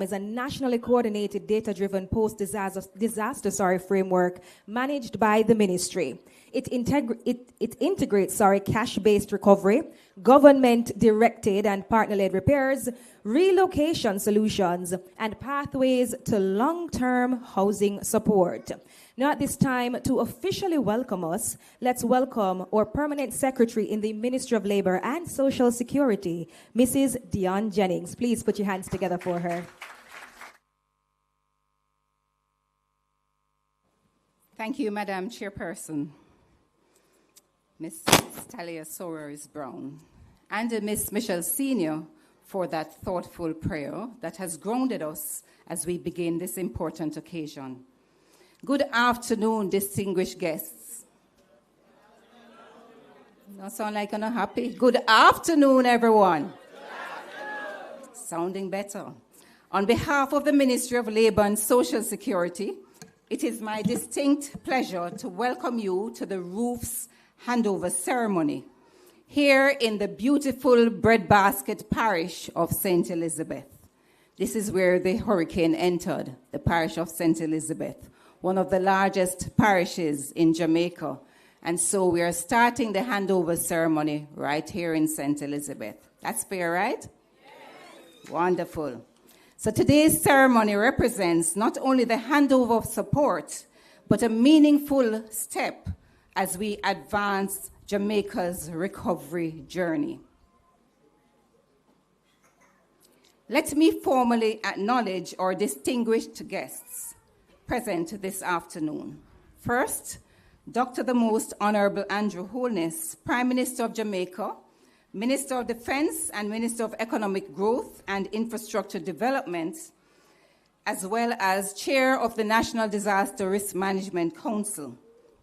is a nationally coordinated, data-driven post-disaster framework managed by the ministry. It integrates cash-based recovery, government-directed and partner-led repairs, relocation solutions, and pathways to long-term housing support. Now at this time, to officially welcome us, let's welcome our Permanent Secretary in the Ministry of Labor and Social Security, Mrs. Dion Jennings. Please put your hands together for her. Thank you, Madam Chairperson, Ms. Talia Sorers-Brown, and Ms. Michelle Senior for that thoughtful prayer that has grounded us as we begin this important occasion. Good afternoon, distinguished guests. Don't sound like you're not happy. Good afternoon, everyone. Sounding better. On behalf of the Ministry of Labor and Social Security, it is my distinct pleasure to welcome you to the ROOFS handover ceremony here in the beautiful Breadbasket Parish of St. Elizabeth. This is where the hurricane entered, the parish of St. Elizabeth, one of the largest parishes in Jamaica. And so we are starting the handover ceremony right here in St. Elizabeth. That's fair, right? Yes. Wonderful. So today's ceremony represents not only the handover of support, but a meaningful step as we advance Jamaica's recovery journey. Let me formally acknowledge our distinguished guests present this afternoon. First, Dr. the Most Honorable Andrew Holness, Prime Minister of Jamaica, Minister of Defense and Minister of Economic Growth and Infrastructure Development, as well as Chair of the National Disaster Risk Management Council.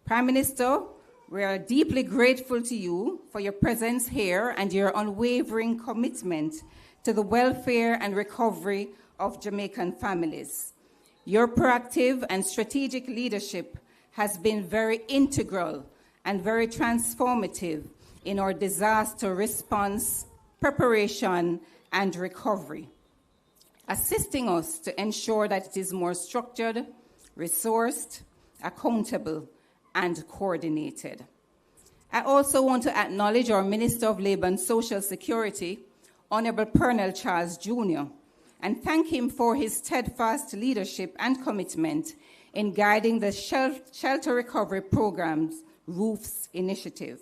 Prime Minister, we are deeply grateful to you for your presence here and your unwavering commitment to the welfare and recovery of Jamaican families. Your proactive and strategic leadership has been very integral and very transformative in our disaster response, preparation, and recovery, assisting us to ensure that it is more structured, resourced, accountable, and coordinated. I also want to acknowledge our Minister of Labor and Social Security, Honorable Pernell Charles Jr., and thank him for his steadfast leadership and commitment in guiding the Shelter Recovery Program's ROOFS initiative.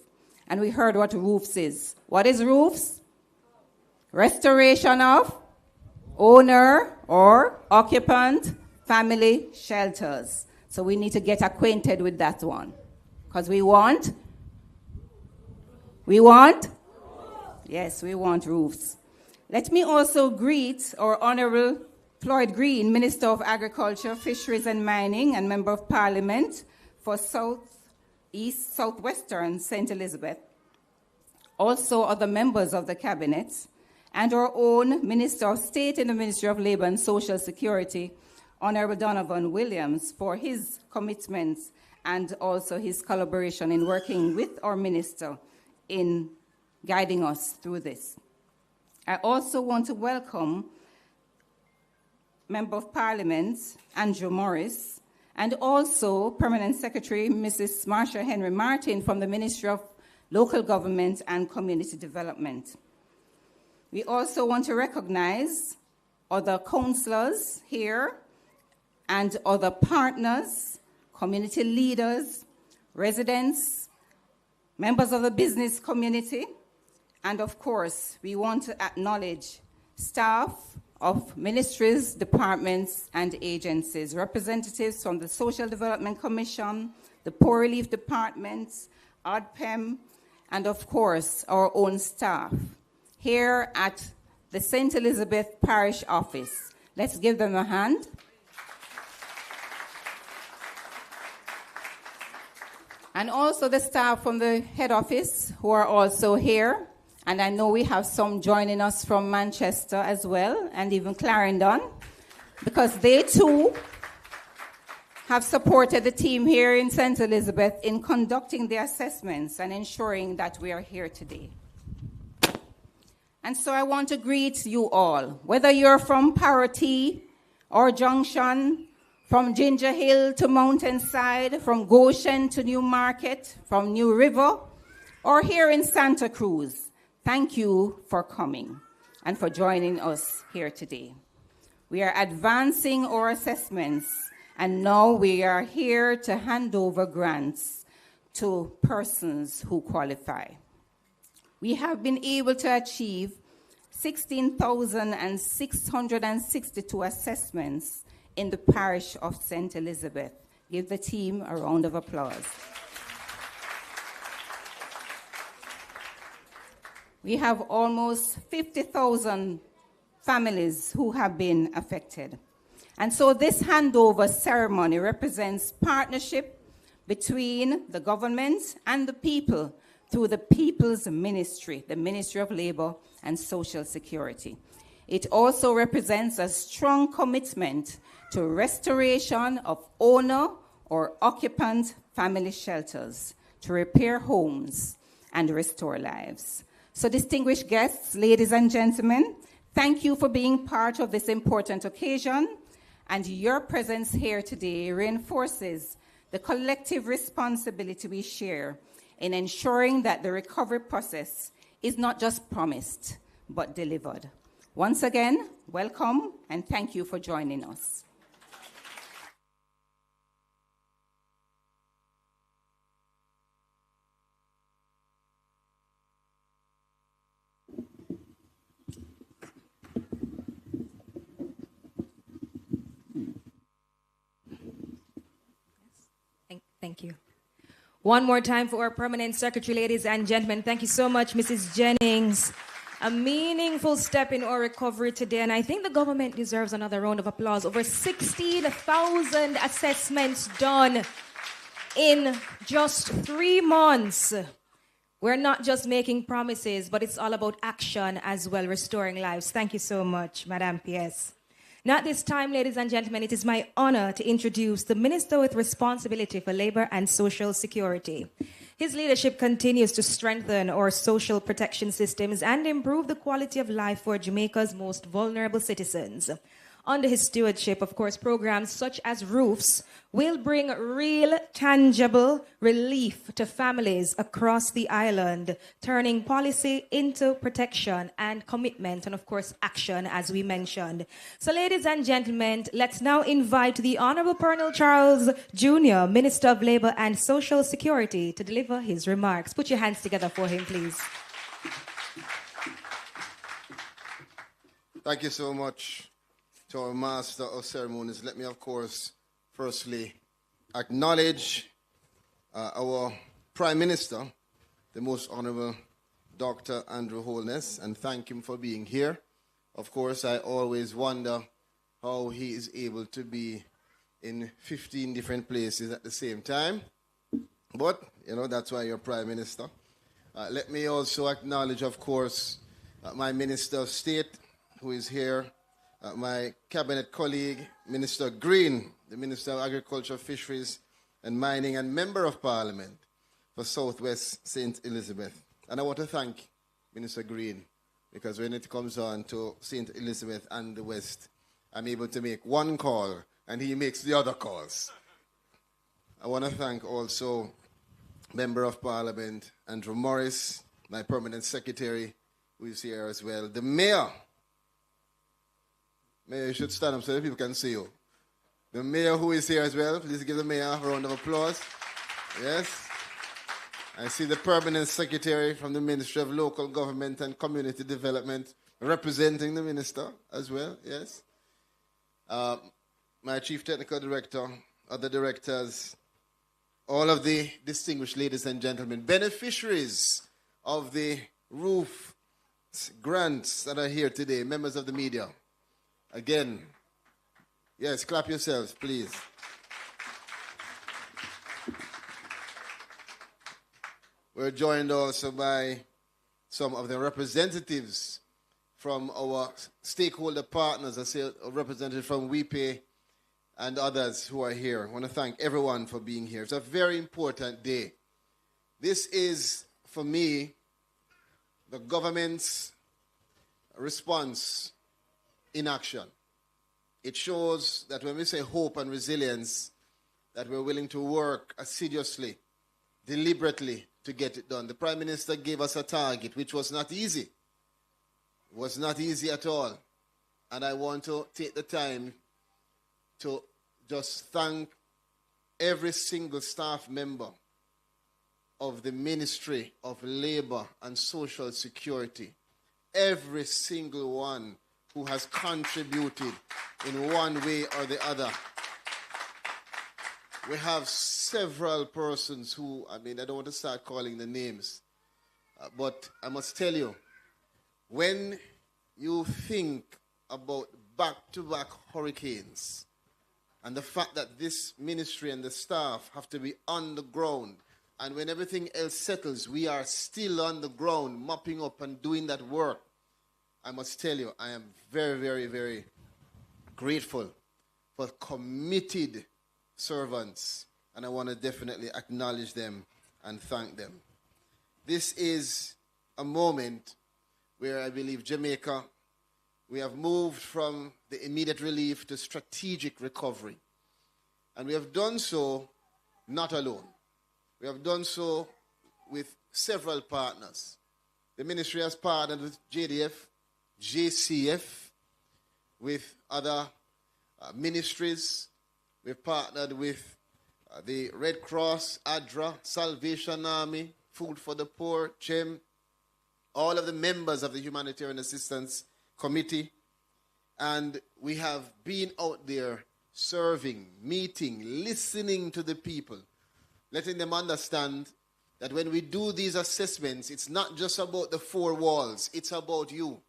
And we heard what ROOFS is. What is ROOFS? Restoration of owner or occupant family shelters. So we need to get acquainted with that one. Because we want? Yes, we want ROOFS. Let me also greet our Honorable Floyd Green, Minister of Agriculture, Fisheries and Mining, and Member of Parliament for Southwestern St. Elizabeth. Also other members of the Cabinet, and our own Minister of State in the Ministry of Labor and Social Security, Honorable Donovan Williams, for his commitments and also his collaboration in working with our minister in guiding us through this. I also want to welcome Member of Parliament Andrew Morris, and also Permanent Secretary Mrs. Marsha Henry Martin from the Ministry of Local Government and Community Development. We also want to recognize other councillors here and other partners, community leaders, residents, members of the business community, and of course, we want to acknowledge staff of ministries, departments, and agencies, representatives from the Social Development Commission, the Poor Relief Department, ODPEM, and of course, our own staff here at the St. Elizabeth Parish Office. Let's give them a hand. And also the staff from the head office who are also here. And I know we have some joining us from Manchester as well, and even Clarendon, because they too have supported the team here in St. Elizabeth in conducting the assessments and ensuring that we are here today. And so I want to greet you all, whether you're from Parity or Junction, from Ginger Hill to Mountainside, from Goshen to Newmarket, from New River, or here in Santa Cruz. Thank you for coming and for joining us here today. We are advancing our assessments, and now we are here to hand over grants to persons who qualify. We have been able to achieve 16,662 assessments in the parish of St. Elizabeth. Give the team a round of applause. We have almost 50,000 families who have been affected. And so this handover ceremony represents partnership between the government and the people through the People's Ministry, the Ministry of Labor and Social Security. It also represents a strong commitment to restoration of owner or occupant family shelters, to repair homes and restore lives. So distinguished guests, ladies and gentlemen, thank you for being part of this important occasion, and your presence here today reinforces the collective responsibility we share in ensuring that the recovery process is not just promised, but delivered. Once again, welcome, and thank you for joining us. Thank you. One more time for our permanent secretary, ladies and gentlemen. Thank you so much, Mrs. Jennings. A meaningful step in our recovery today, and I think the government deserves another round of applause. Over 16,000 assessments done in just 3 months. We're not just making promises, but it's all about action as well, restoring lives. Thank you so much, Madam PS. Now at this time, ladies and gentlemen, it is my honor to introduce the Minister with Responsibility for Labor and Social Security. His leadership continues to strengthen our social protection systems and improve the quality of life for Jamaica's most vulnerable citizens. Under his stewardship, of course, programs such as ROOFS will bring real, tangible relief to families across the island, turning policy into protection and commitment and, of course, action, as we mentioned. So, ladies and gentlemen, let's now invite the Honorable Colonel Charles Jr., Minister of Labor and Social Security, to deliver his remarks. Put your hands together for him, please. Thank you so much to our Master of Ceremonies. Let me, of course, firstly acknowledge our Prime Minister, the Most Honorable Dr. Andrew Holness, and thank him for being here. Of course, I always wonder how he is able to be in 15 different places at the same time. But, you know, that's why you're Prime Minister. Let me also acknowledge, of course, my Minister of State, who is here, my cabinet colleague, Minister Green, the Minister of Agriculture, Fisheries and Mining, and Member of Parliament for Southwest St. Elizabeth. And I want to thank Minister Green, because when it comes on to St. Elizabeth and the West, I'm able to make one call, and he makes the other calls. I want to thank also Member of Parliament Andrew Morris, my permanent secretary, who is here as well, the Mayor. Mayor, you should stand up so that people can see you. The Mayor who is here as well. Please give the Mayor a round of applause. Yes. I see the Permanent Secretary from the Ministry of Local Government and Community Development representing the Minister as well. Yes. My Chief Technical Director, other directors, all of the distinguished ladies and gentlemen, beneficiaries of the ROOFS grants that are here today, members of the media. Again, yes, clap yourselves, please. We're joined also by some of the representatives from our stakeholder partners, I say a representative from WePay and others who are here. I want to thank everyone for being here. It's a very important day. This is, for me, the government's response in action. It shows that when we say hope and resilience, that we're willing to work assiduously, deliberately to get it done. The Prime Minister gave us a target, which was not easy. It was not easy at all. And I want to take the time to just thank every single staff member of the Ministry of Labor and Social Security. Every single one who has contributed in one way or the other. We have several persons who, I don't want to start calling the names, but I must tell you, when you think about back-to-back hurricanes and the fact that this ministry and the staff have to be on the ground, and when everything else settles, we are still on the ground, mopping up and doing that work, I must tell you, I am very, very, very grateful for committed servants, and I want to definitely acknowledge them and thank them. This is a moment where I believe Jamaica, we have moved from the immediate relief to strategic recovery. And we have done so not alone. We have done so with several partners. The ministry has partnered with JDF, JCF, with other ministries. We've partnered with the Red Cross, ADRA, Salvation Army, Food for the Poor, CHEM, all of the members of the Humanitarian Assistance Committee. And we have been out there serving, meeting, listening to the people, letting them understand that when we do these assessments, it's not just about the four walls, it's about you.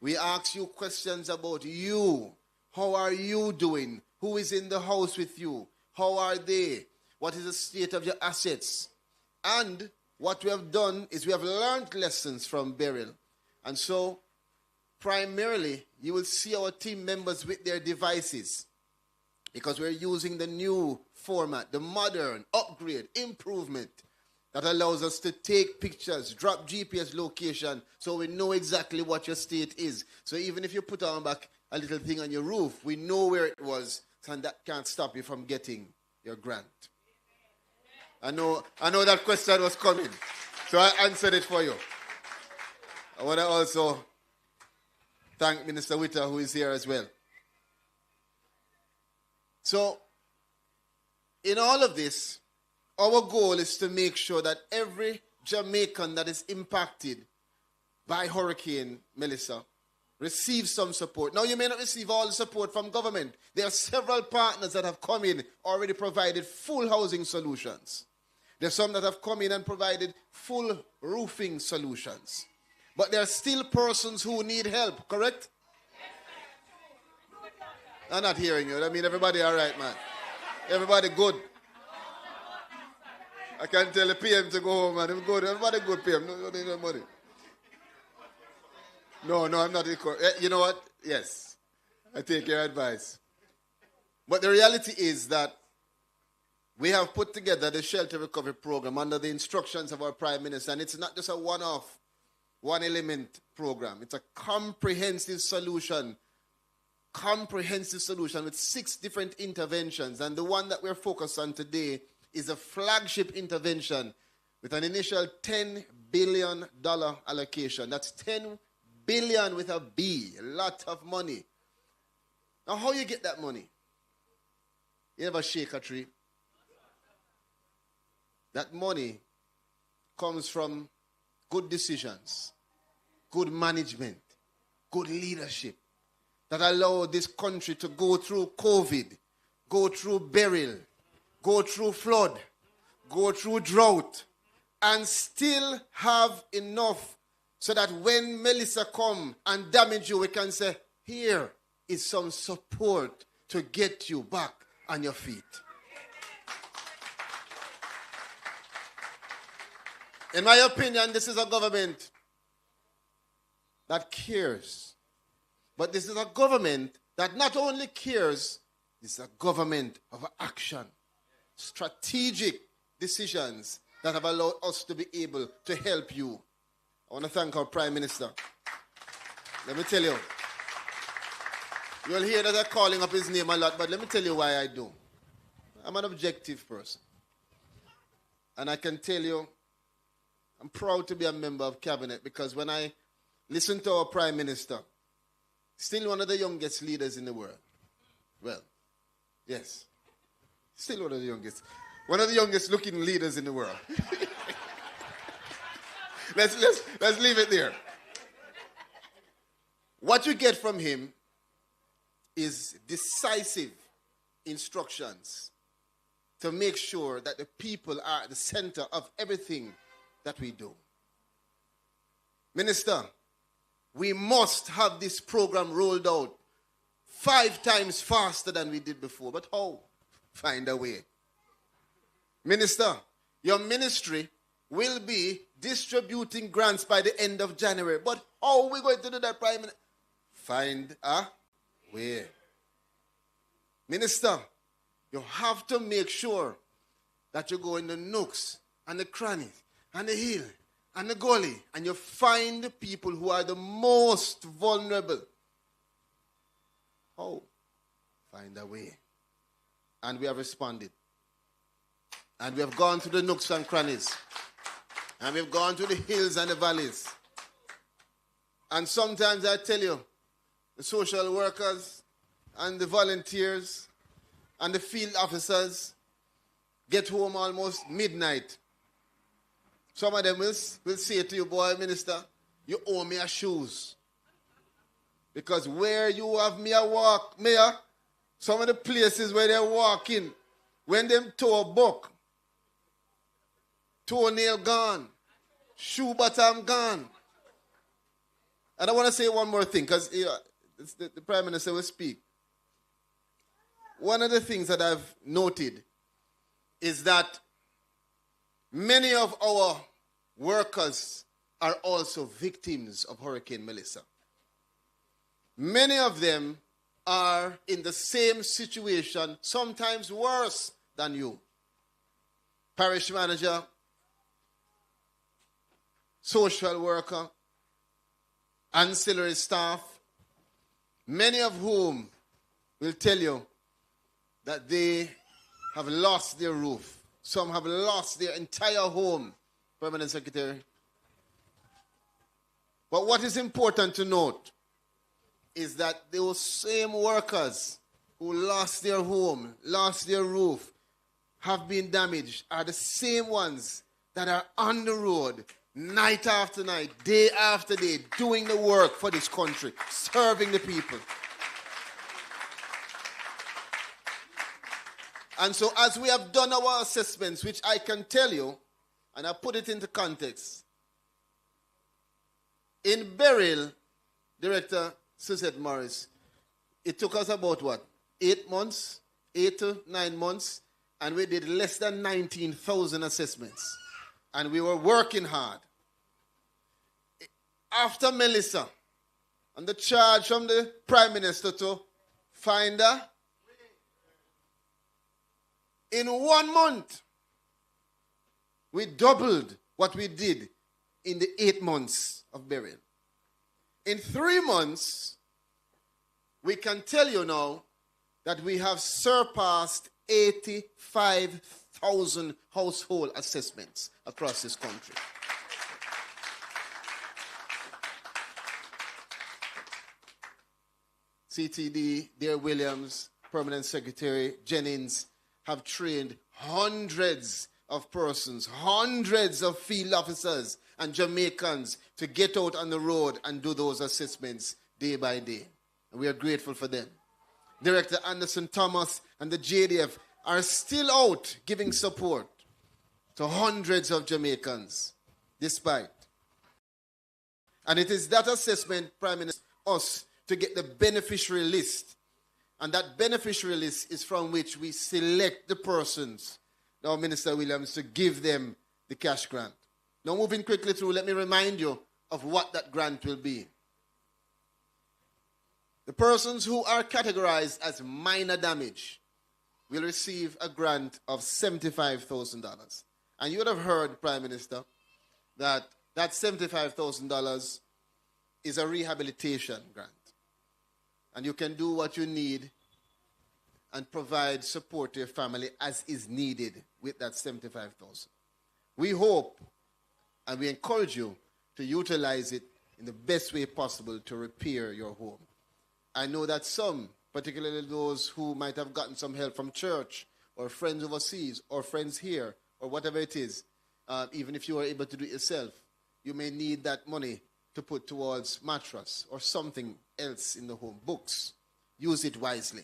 We ask you questions about you. How are you doing? Who is in the house with you? How are they? What is the state of your assets? And what we have done is we have learned lessons from Beryl. And so, primarily, you will see our team members with their devices because we're using the new format, the modern, upgrade, improvement that allows us to take pictures, drop GPS location so we know exactly what your state is. So even if you put on back a little thing on your roof, we know where it was, and that can't stop you from getting your grant. I know that question was coming, so I answered it for you. I want to also thank Minister Witter, who is here as well. So, in all of this, our goal is to make sure that every Jamaican that is impacted by Hurricane Melissa receives some support. Now, you may not receive all the support from government. There are several partners that have come in, already provided full housing solutions. There are some that have come in and provided full roofing solutions. But there are still persons who need help, correct? I'm not hearing you. Everybody all right, man. Everybody good. I can tell the PM to go home, man. Everybody good, PM. No need no money. No, I'm not. You know what? Yes. I take your advice. But the reality is that we have put together the shelter recovery program under the instructions of our Prime Minister. And it's not just a one-off, one-element program. It's a comprehensive solution with 6 different interventions. And the one that we're focused on today is a flagship intervention with an initial $10 billion allocation. That's 10 billion with a B, a lot of money. Now, how you get that money? You ever shake a tree? That money comes from good decisions, good management, good leadership that allow this country to go through COVID, go through burial, go through flood, go through drought, and still have enough so that when Melissa come and damage you, we can say, here is some support to get you back on your feet. In my opinion, this is a government that cares. But this is a government that not only cares, it's a government of action. Strategic decisions that have allowed us to be able to help you. I want to thank our Prime Minister. Let me tell you. You'll hear that I'm calling up his name a lot, but let me tell you why I do. I'm an objective person. And I can tell you, I'm proud to be a member of cabinet because when I listen to our prime minister, still one of the youngest leaders in the world. Well, yes. Still one of the youngest. One of the youngest looking leaders in the world. Let's leave it there. What you get from him is decisive instructions to make sure that the people are at the center of everything that we do. Minister, we must have this program rolled out 5 times faster than we did before. But how? Find a way. Minister, your ministry will be distributing grants by the end of January. But how are we going to do that, Prime Minister? Find a way. Minister, you have to make sure that you go in the nooks and the crannies and the hill and the gully and you find the people who are the most vulnerable. How? Find a way. And we have responded. And we have gone to the nooks and crannies. And we've gone to the hills and the valleys. And sometimes I tell you, the social workers and the volunteers and the field officers get home almost midnight. Some of them will say to you, boy, minister, you owe me a shoes. Because where you have me a walk, Mayor, some of the places where they're walking, when them toe buck, toenail gone, shoe bottom gone. And I want to say one more thing, because the Prime Minister will speak. One of the things that I've noted is that many of our workers are also victims of Hurricane Melissa. Many of them are in the same situation, sometimes worse than you. Parish manager, social worker, ancillary staff, many of whom will tell you that they have lost their roof. Some have lost their entire home, Permanent Secretary. But what is important to note is that those same workers who lost their home, lost their roof, have been damaged, are the same ones that are on the road night after night, day after day, doing the work for this country, serving the people. And so as we have done our assessments, which I can tell you, and I put it into context, in Beryl, Director Suzette Morris, it took us about what? 8 months, 8 to 9 months, and we did less than 19,000 assessments. And we were working hard. After Melissa, and the charge from the Prime Minister to find her, in 1 month, we doubled what we did in the 8 months of burial. In 3 months, we can tell you now that we have surpassed 85,000 household assessments across this country. CTD, Dear Williams, Permanent Secretary Jennings, have trained hundreds of persons, hundreds of field officers and Jamaicans to get out on the road and do those assessments day by day. And we are grateful for them. Director Anderson Thomas and the JDF are still out giving support to hundreds of Jamaicans, despite. And it is that assessment, Prime Minister, us to get the beneficiary list. And that beneficiary list is from which we select the persons, now Minister Williams, to give them the cash grant. Now moving quickly through, let me remind you of what that grant will be. The persons who are categorized as minor damage will receive a grant of $75,000. And you would have heard, Prime Minister, that $75,000 is a rehabilitation grant. And you can do what you need and provide support to your family as is needed with that $75,000. We hope and we encourage you to utilize it in the best way possible to repair your home. I know that some, particularly those who might have gotten some help from church or friends overseas or friends here or whatever it is, even if you are able to do it yourself, you may need that money to put towards mattress or something else in the home. Books. Use it wisely.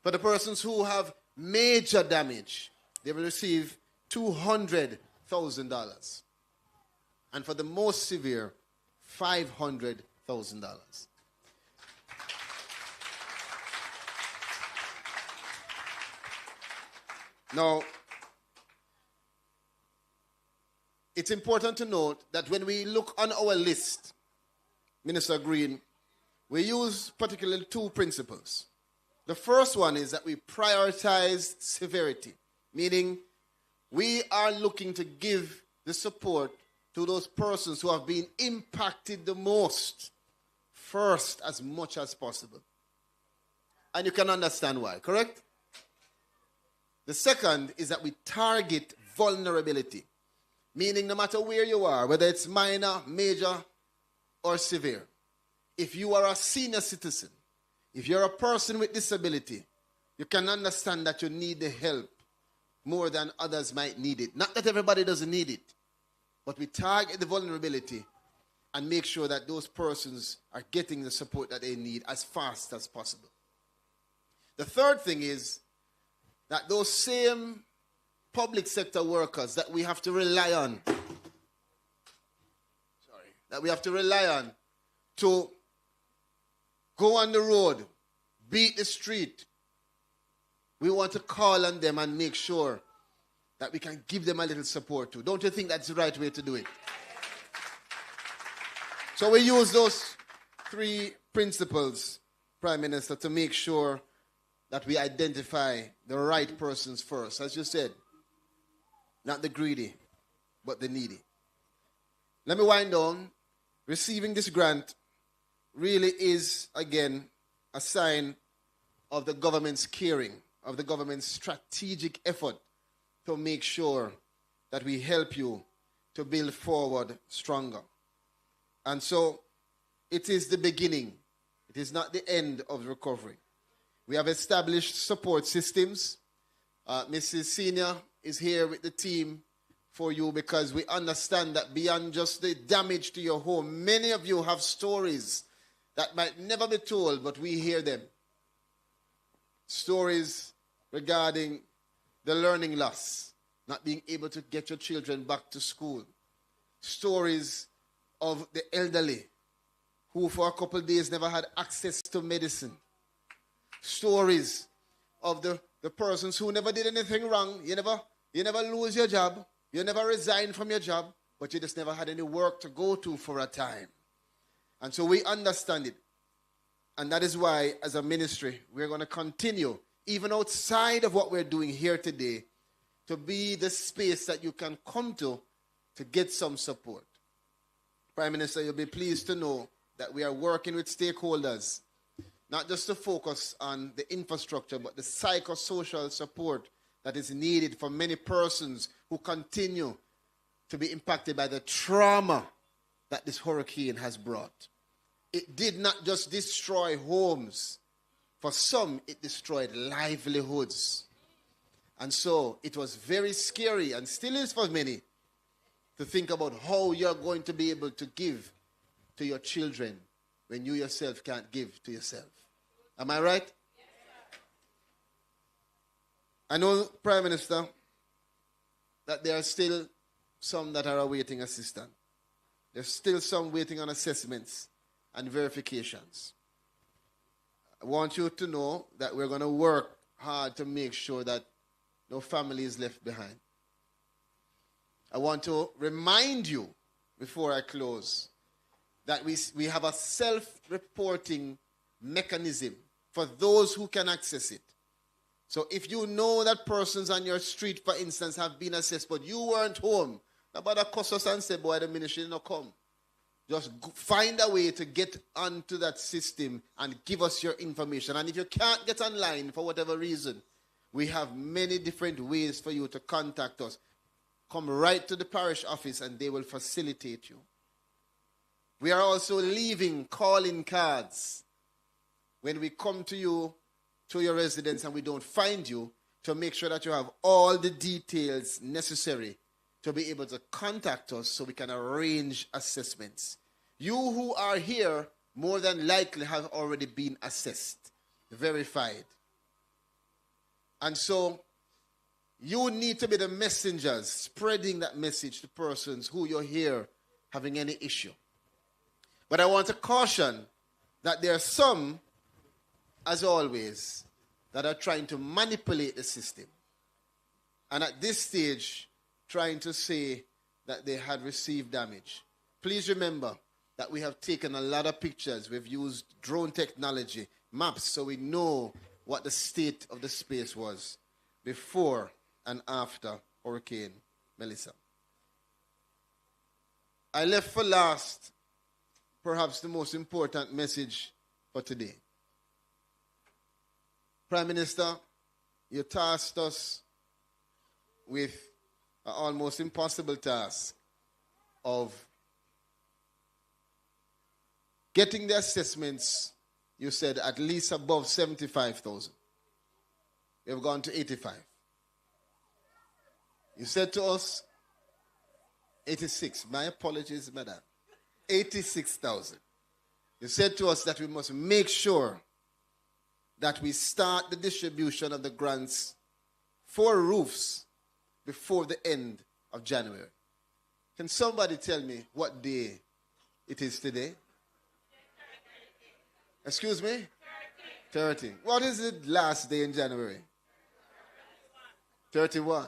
For the persons who have major damage, they will receive $200,000. And for the most severe, $500,000. Now, it's important to note that when we look on our list, Minister Green, we use particularly two principles. The first one is that we prioritize severity, meaning we are looking to give the support to those persons who have been impacted the most first as much as possible. And you can understand why, correct? The second is that we target vulnerability, meaning no matter where you are, whether it's minor, major, or severe, if you are a senior citizen, if you're a person with disability, you can understand that you need the help more than others might need it. Not that everybody doesn't need it, but we target the vulnerability and make sure that those persons are getting the support that they need as fast as possible. The third thing is that those same public sector workers that we have to rely on, to go on the road, beat the street, we want to call on them and make sure that we can give them a little support too. Don't you think that's the right way to do it? So we use those three principles, Prime Minister, to make sure that we identify the right persons first. As you said, not the greedy, but the needy. Let me wind down. Receiving this grant really is, again, a sign of the government's caring, of the government's strategic effort to make sure that we help you to build forward stronger. And so it is the beginning. It is not the end of recovery. We have established support systems. Mrs. Senior is here with the team for you because we understand that beyond just the damage to your home, many of you have stories that might never be told, but we hear them. Stories regarding the learning loss, not being able to get your children back to school. Stories of the elderly who for a couple of days never had access to medicine. Stories of the persons who never did anything wrong. You never lose your job. You never resigned from your job, but you just never had any work to go to for a time. And so we understand it. And that is why, as a ministry, we're going to continue, even outside of what we're doing here today, to be the space that you can come to get some support. Prime Minister, you'll be pleased to know that we are working with stakeholders, not just to focus on the infrastructure, but the psychosocial support that is needed for many persons who continue to be impacted by the trauma that this hurricane has brought. It did not just destroy homes. For some, it destroyed livelihoods. And so it was very scary, and still is for many, to think about how you're going to be able to give to your children when you yourself can't give to yourself. Am I right? I know, Prime Minister, that there are still some that are awaiting assistance. There's still some waiting on assessments and verifications. I want you to know that we're going to work hard to make sure that no family is left behind. I want to remind you, before I close, that we have a self-reporting mechanism for those who can access it. So if you know that persons on your street, for instance, have been assessed, but you weren't home, nobody cuss us and say, boy, the ministry did not come. just find a way to get onto that system and give us your information. And if you can't get online for whatever reason, we have many different ways for you to contact us. Come right to the parish office and they will facilitate you. We are also leaving calling cards when we come to you, to your residence, and we don't find you, to make sure that you have all the details necessary to be able to contact us so we can arrange assessments. You who are here more than likely have already been assessed, verified. And so you need to be the messengers spreading that message to persons who you're here having any issue. But I want to caution that there are some, as always, that are trying to manipulate the system. And at this stage, trying to say that they had received damage. Please remember that we have taken a lot of pictures. We've used drone technology, maps, so we know what the state of the space was before and after Hurricane Melissa. I left for last perhaps the most important message for today. Prime Minister, you tasked us with an almost impossible task of getting the assessments, you said, at least above 75,000. We have gone to 85. You said to us, 86. My apologies, madam. 86,000. You said to us that we must make sure that we start the distribution of the grants for roofs before the end of January. Can somebody tell me what day it is today? Excuse me? 30. What is the last day in January? 31.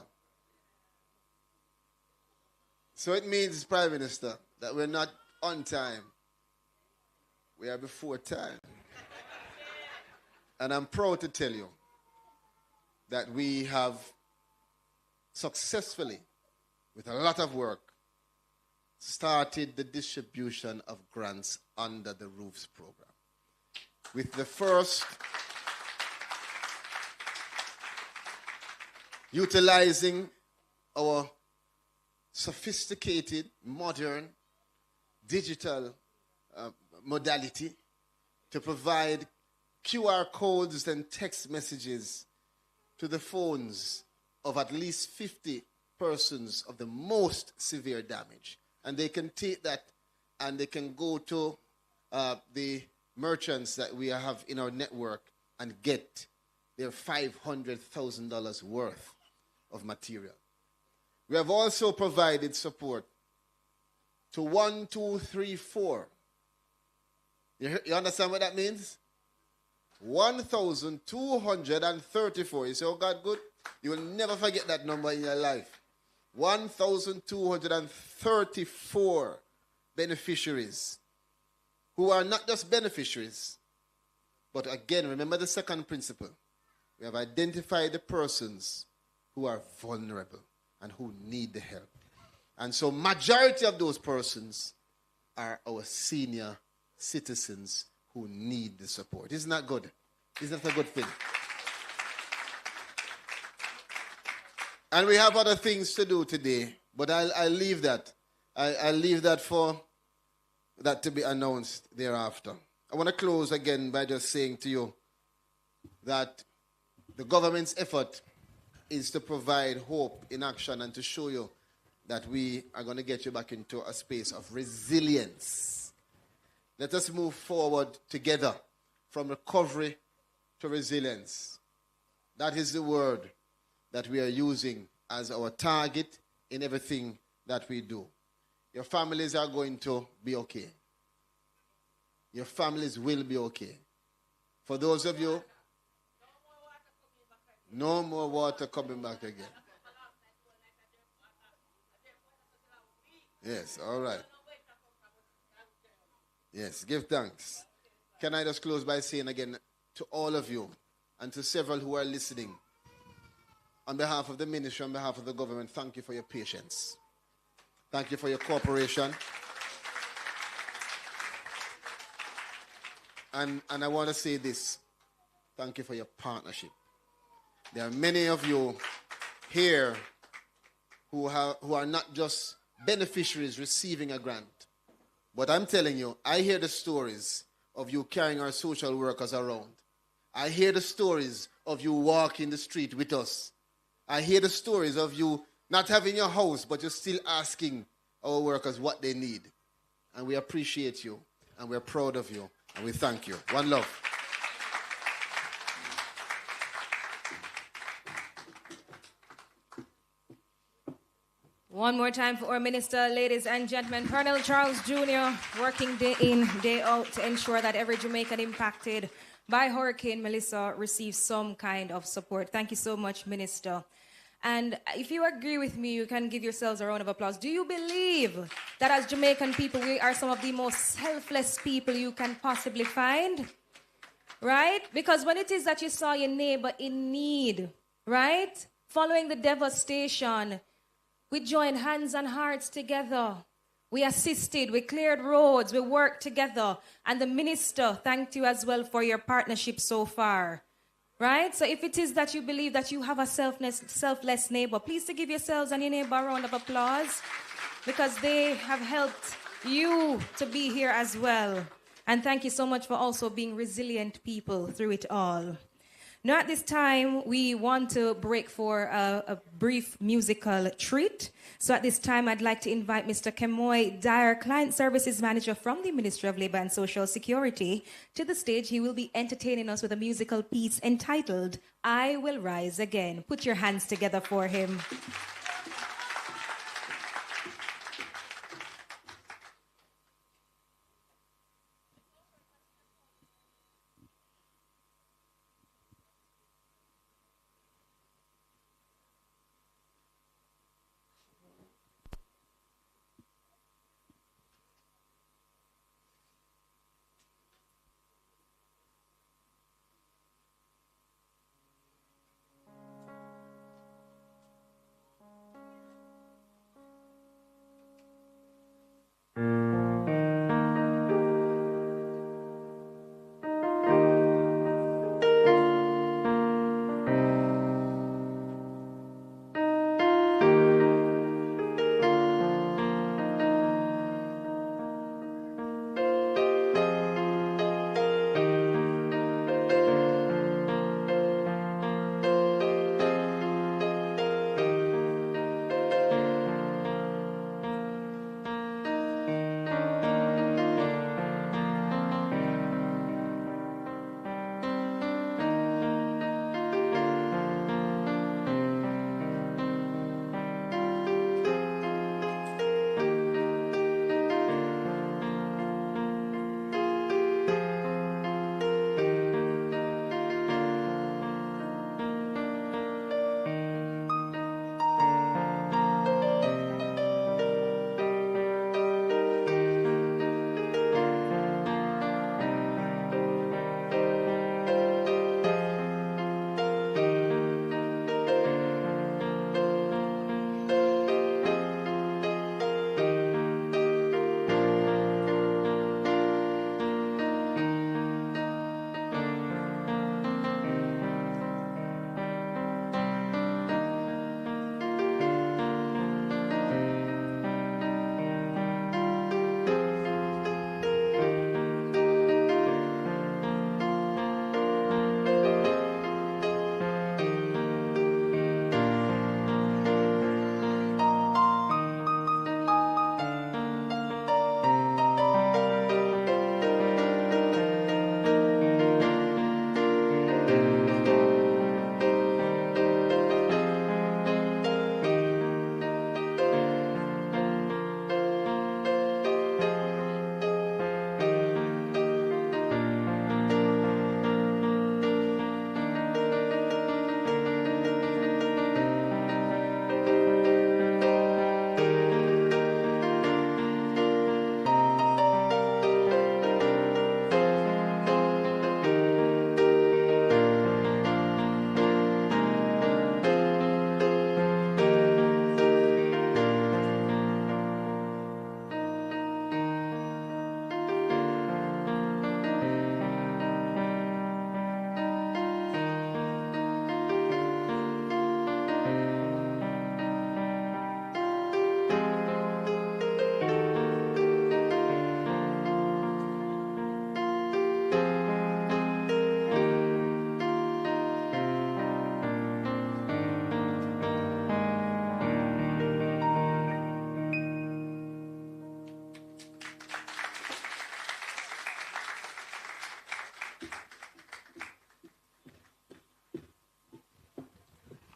So it means, Prime Minister, that we're not on time. We are before time. And I'm proud to tell you that we have successfully, with a lot of work, started the distribution of grants under the ROOFS program. With the first utilizing our sophisticated, modern, digital modality to provide QR codes and text messages to the phones of at least 50 persons of the most severe damage. And they can take that and they can go to the merchants that we have in our network and get their $500,000 worth of material. We have also provided support to 1, 2, 3, 4. You understand what that means? 1,234. You say, oh God, good. You will never forget that number in your life. 1,234 beneficiaries who are not just beneficiaries, but again, remember the second principle. We have identified the persons who are vulnerable and who need the help. And so majority of those persons are our senior citizens who need the support. Isn't that good? Isn't that a good thing? And we have other things to do today, but I'll leave that. I'll leave that for that to be announced thereafter. I want to close again by just saying to you that the government's effort is to provide hope in action and to show you that we are going to get you back into a space of resilience. Let us move forward together from recovery to resilience. That is the word that we are using as our target in everything that we do. Your families are going to be okay. Your families will be okay. For those of you, no more water coming back again. Yes, all right. Yes, give thanks. Can I just close by saying again to all of you and to several who are listening, on behalf of the ministry, on behalf of the government, thank you for your patience. Thank you for your cooperation. And I want to say this. Thank you for your partnership. There are many of you here who are not just beneficiaries receiving a grant. But I'm telling you, I hear the stories of you carrying our social workers around. I hear the stories of you walking the street with us. I hear the stories of you not having your house, but you're still asking our workers what they need. And we appreciate you, and we're proud of you, and we thank you. One love. One more time for our minister, ladies and gentlemen. Colonel Charles Jr. working day in, day out to ensure that every Jamaican impacted by Hurricane Melissa receives some kind of support. Thank you so much, Minister. And if you agree with me, you can give yourselves a round of applause. Do you believe that as Jamaican people, we are some of the most selfless people you can possibly find? Right? Because when it is that you saw your neighbor in need, right? Following the devastation, we joined hands and hearts together. We assisted, we cleared roads, we worked together. And the minister thanked you as well for your partnership so far. Right? So if it is that you believe that you have a selfless neighbor, please to give yourselves and your neighbor a round of applause because they have helped you to be here as well. And thank you so much for also being resilient people through it all. Now at this time, we want to break for a brief musical treat. So at this time, I'd like to invite Mr. Kemoy Dyer, Client Services Manager from the Ministry of Labor and Social Security, to the stage. He will be entertaining us with a musical piece entitled, I Will Rise Again. Put your hands together for him.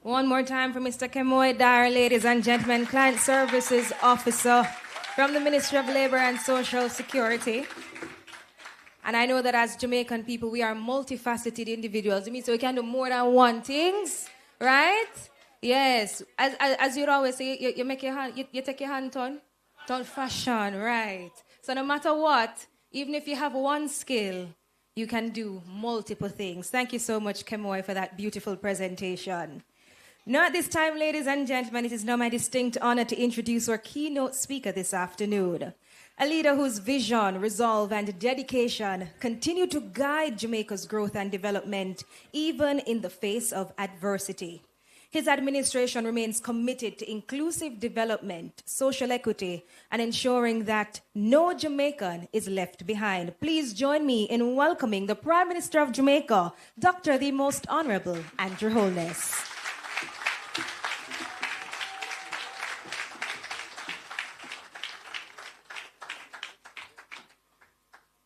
One more time for Mr. Kemoy Dara, ladies and gentlemen, Client Services Officer from the Ministry of Labor and Social Security. And I know that as Jamaican people, we are multifaceted individuals. It means so we can do more than one things, right? Yes. As you always say, you make your hand, you take your hand turn fashion, right? So no matter what, even if you have one skill, you can do multiple things. Thank you so much, Kemoy, for that beautiful presentation. Now at this time, ladies and gentlemen, it is now my distinct honor to introduce our keynote speaker this afternoon. A leader whose vision, resolve, and dedication continue to guide Jamaica's growth and development, even in the face of adversity. His administration remains committed to inclusive development, social equity, and ensuring that no Jamaican is left behind. Please join me in welcoming the Prime Minister of Jamaica, Dr. the Most Honorable Andrew Holness.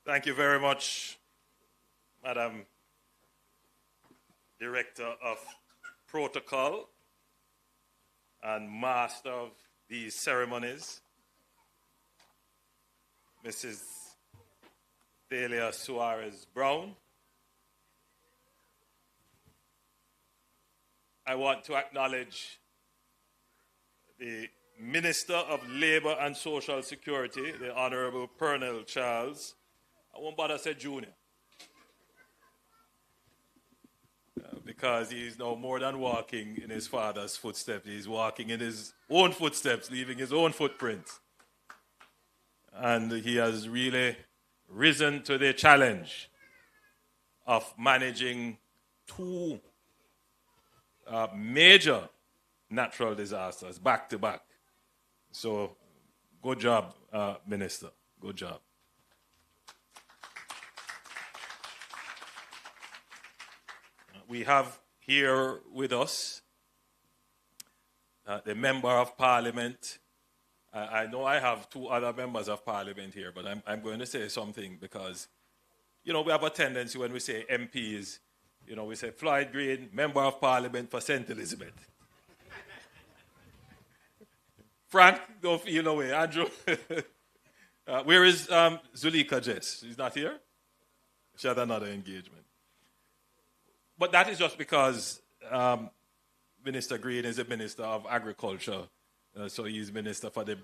Thank you very much, Madam Director of Protocol and Master of these ceremonies, Mrs. Delia Suarez Brown. I want to acknowledge the Minister of Labor and Social Security, the Honorable Pernell Charles. I won't bother say junior. Because he is now more than walking in his father's footsteps. He's walking in his own footsteps, leaving his own footprint. And he has really risen to the challenge of managing two major natural disasters back to back. So, good job, Minister. Good job. We have here with us the Member of Parliament. I know I have two other members of Parliament here, but I'm going to say something because, we have a tendency when we say MPs, we say Floyd Green, Member of Parliament for St. Elizabeth. Frank, don't feel no way. Andrew, where is Zulika Jess? She's not here? She had another engagement. But that is just because Minister Green is a Minister of Agriculture, so he's Minister for the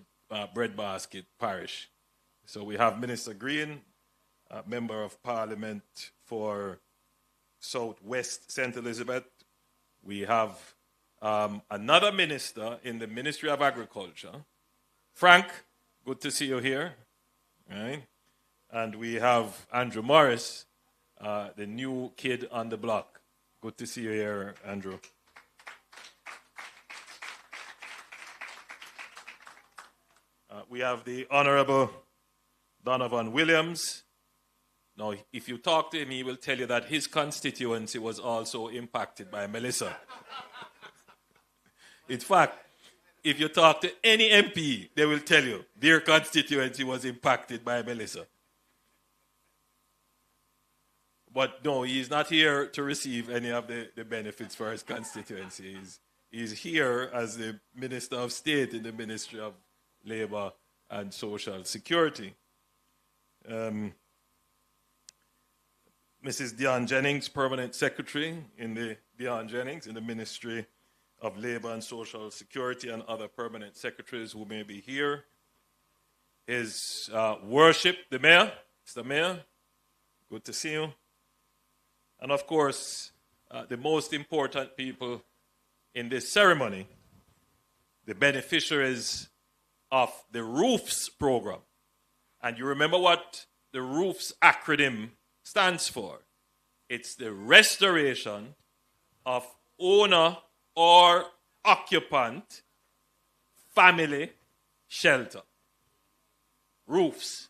Breadbasket Parish. So we have Minister Green, Member of Parliament for Southwest St. Elizabeth. We have another Minister in the Ministry of Agriculture. Frank, good to see you here. Right? And we have Andrew Morris, the new kid on the block. Good to see you here, Andrew. We have the Honorable Donovan Williams. Now, if you talk to him, he will tell you that his constituency was also impacted by Melissa. In fact, if you talk to any MP, they will tell you their constituency was impacted by Melissa. But no, he's not here to receive any of the benefits for his constituency. He's here as the Minister of State in the Ministry of Labor and Social Security. Mrs. Dion Jennings, Permanent Secretary in the Ministry of Labor and Social Security, and other permanent secretaries who may be here. His Worship, the Mayor, Mr. Mayor, good to see you. And of course, the most important people in this ceremony, the beneficiaries of the ROOFS program. And you remember what the ROOFS acronym stands for. It's the restoration of owner or occupant family shelter. ROOFS.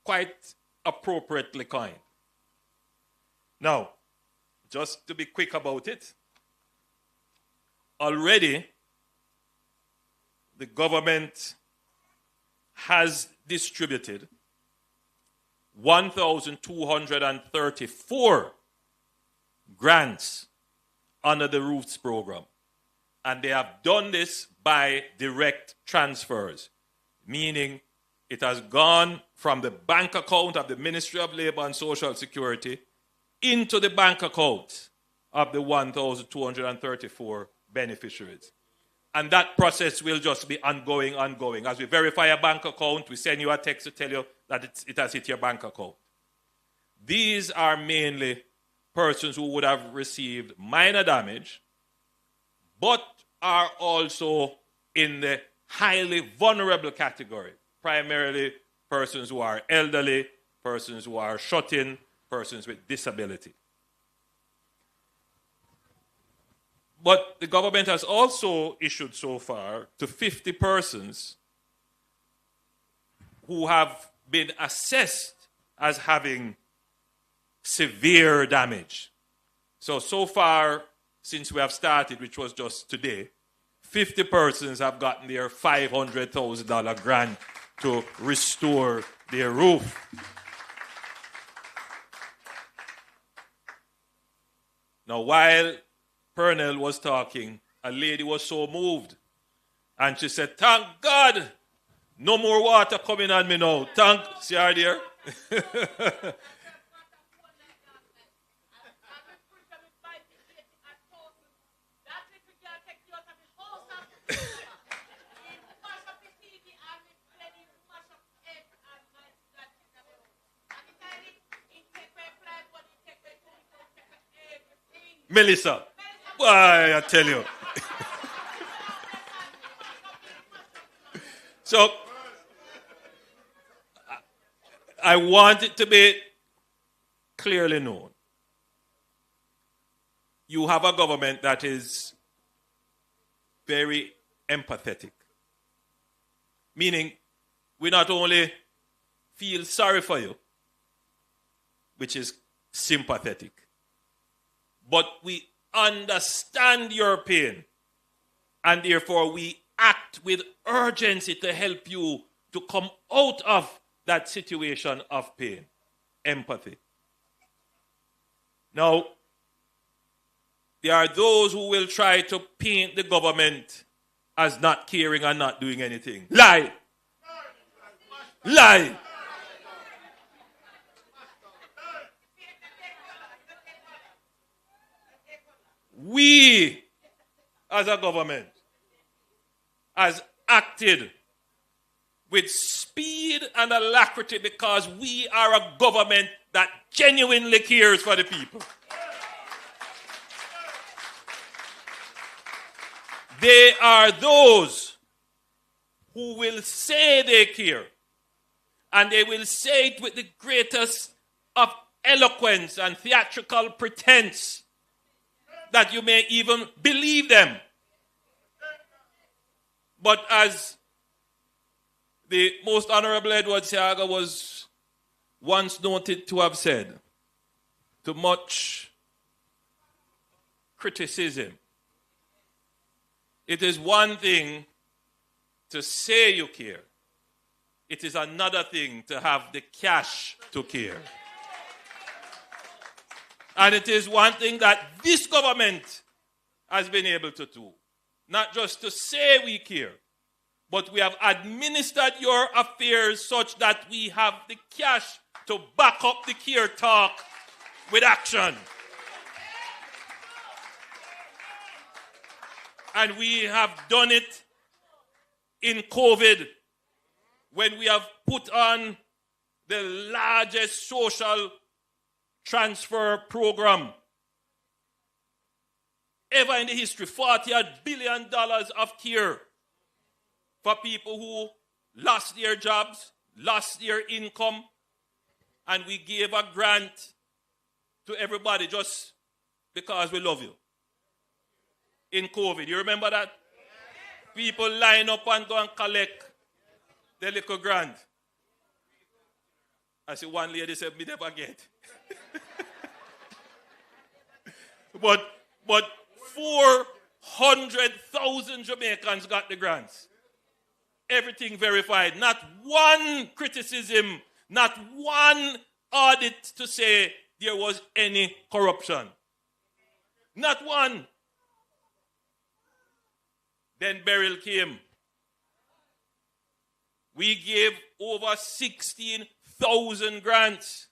Quite appropriately coined. Now, just to be quick about it, already the government has distributed 1,234 grants under the ROOFS program. And they have done this by direct transfers, meaning it has gone from the bank account of the Ministry of Labor and Social Security into the bank accounts of the 1,234 beneficiaries. And that process will just be ongoing. As we verify a bank account, we send you a text to tell you that it has hit your bank account. These are mainly persons who would have received minor damage, but are also in the highly vulnerable category, primarily persons who are elderly, persons who are shut-in, persons with disability. But the government has also issued so far to 50 persons who have been assessed as having severe damage. So far, since we have started, which was just today, 50 persons have gotten their $500,000 grant to restore their roof. Now, while Pernell was talking, a lady was so moved. And she said, "Thank God, no more water coming on me now. See her there?" Melissa, why I tell you. So, I want it to be clearly known. You have a government that is very empathetic. Meaning, we not only feel sorry for you, which is sympathetic, but we understand your pain, and therefore we act with urgency to help you to come out of that situation of pain. Empathy. Now, there are those who will try to paint the government as not caring and not doing anything. Lie! Lie! We, as a government, has acted with speed and alacrity because we are a government that genuinely cares for the people. They are those who will say they care, and they will say it with the greatest of eloquence and theatrical pretense that you may even believe them. But as the Most Honorable Edward Seaga was once noted to have said, to much criticism, it is one thing to say you care. It is another thing to have the cash to care. And it is one thing that this government has been able to do. Not just to say we care, but we have administered your affairs such that we have the cash to back up the care talk with action. And we have done it in COVID, when we have put on the largest social transfer program ever in the history, $40 billion of care for people who lost their jobs, lost their income, and we gave a grant to everybody just because we love you. In COVID, you remember that? People line up and go and collect the little grant. I see one lady said, "Me never get." But 400,000 Jamaicans got the grants. Everything verified. Not one criticism, not one audit to say there was any corruption. Not one. Then Beryl came. We gave over 16,000 grants.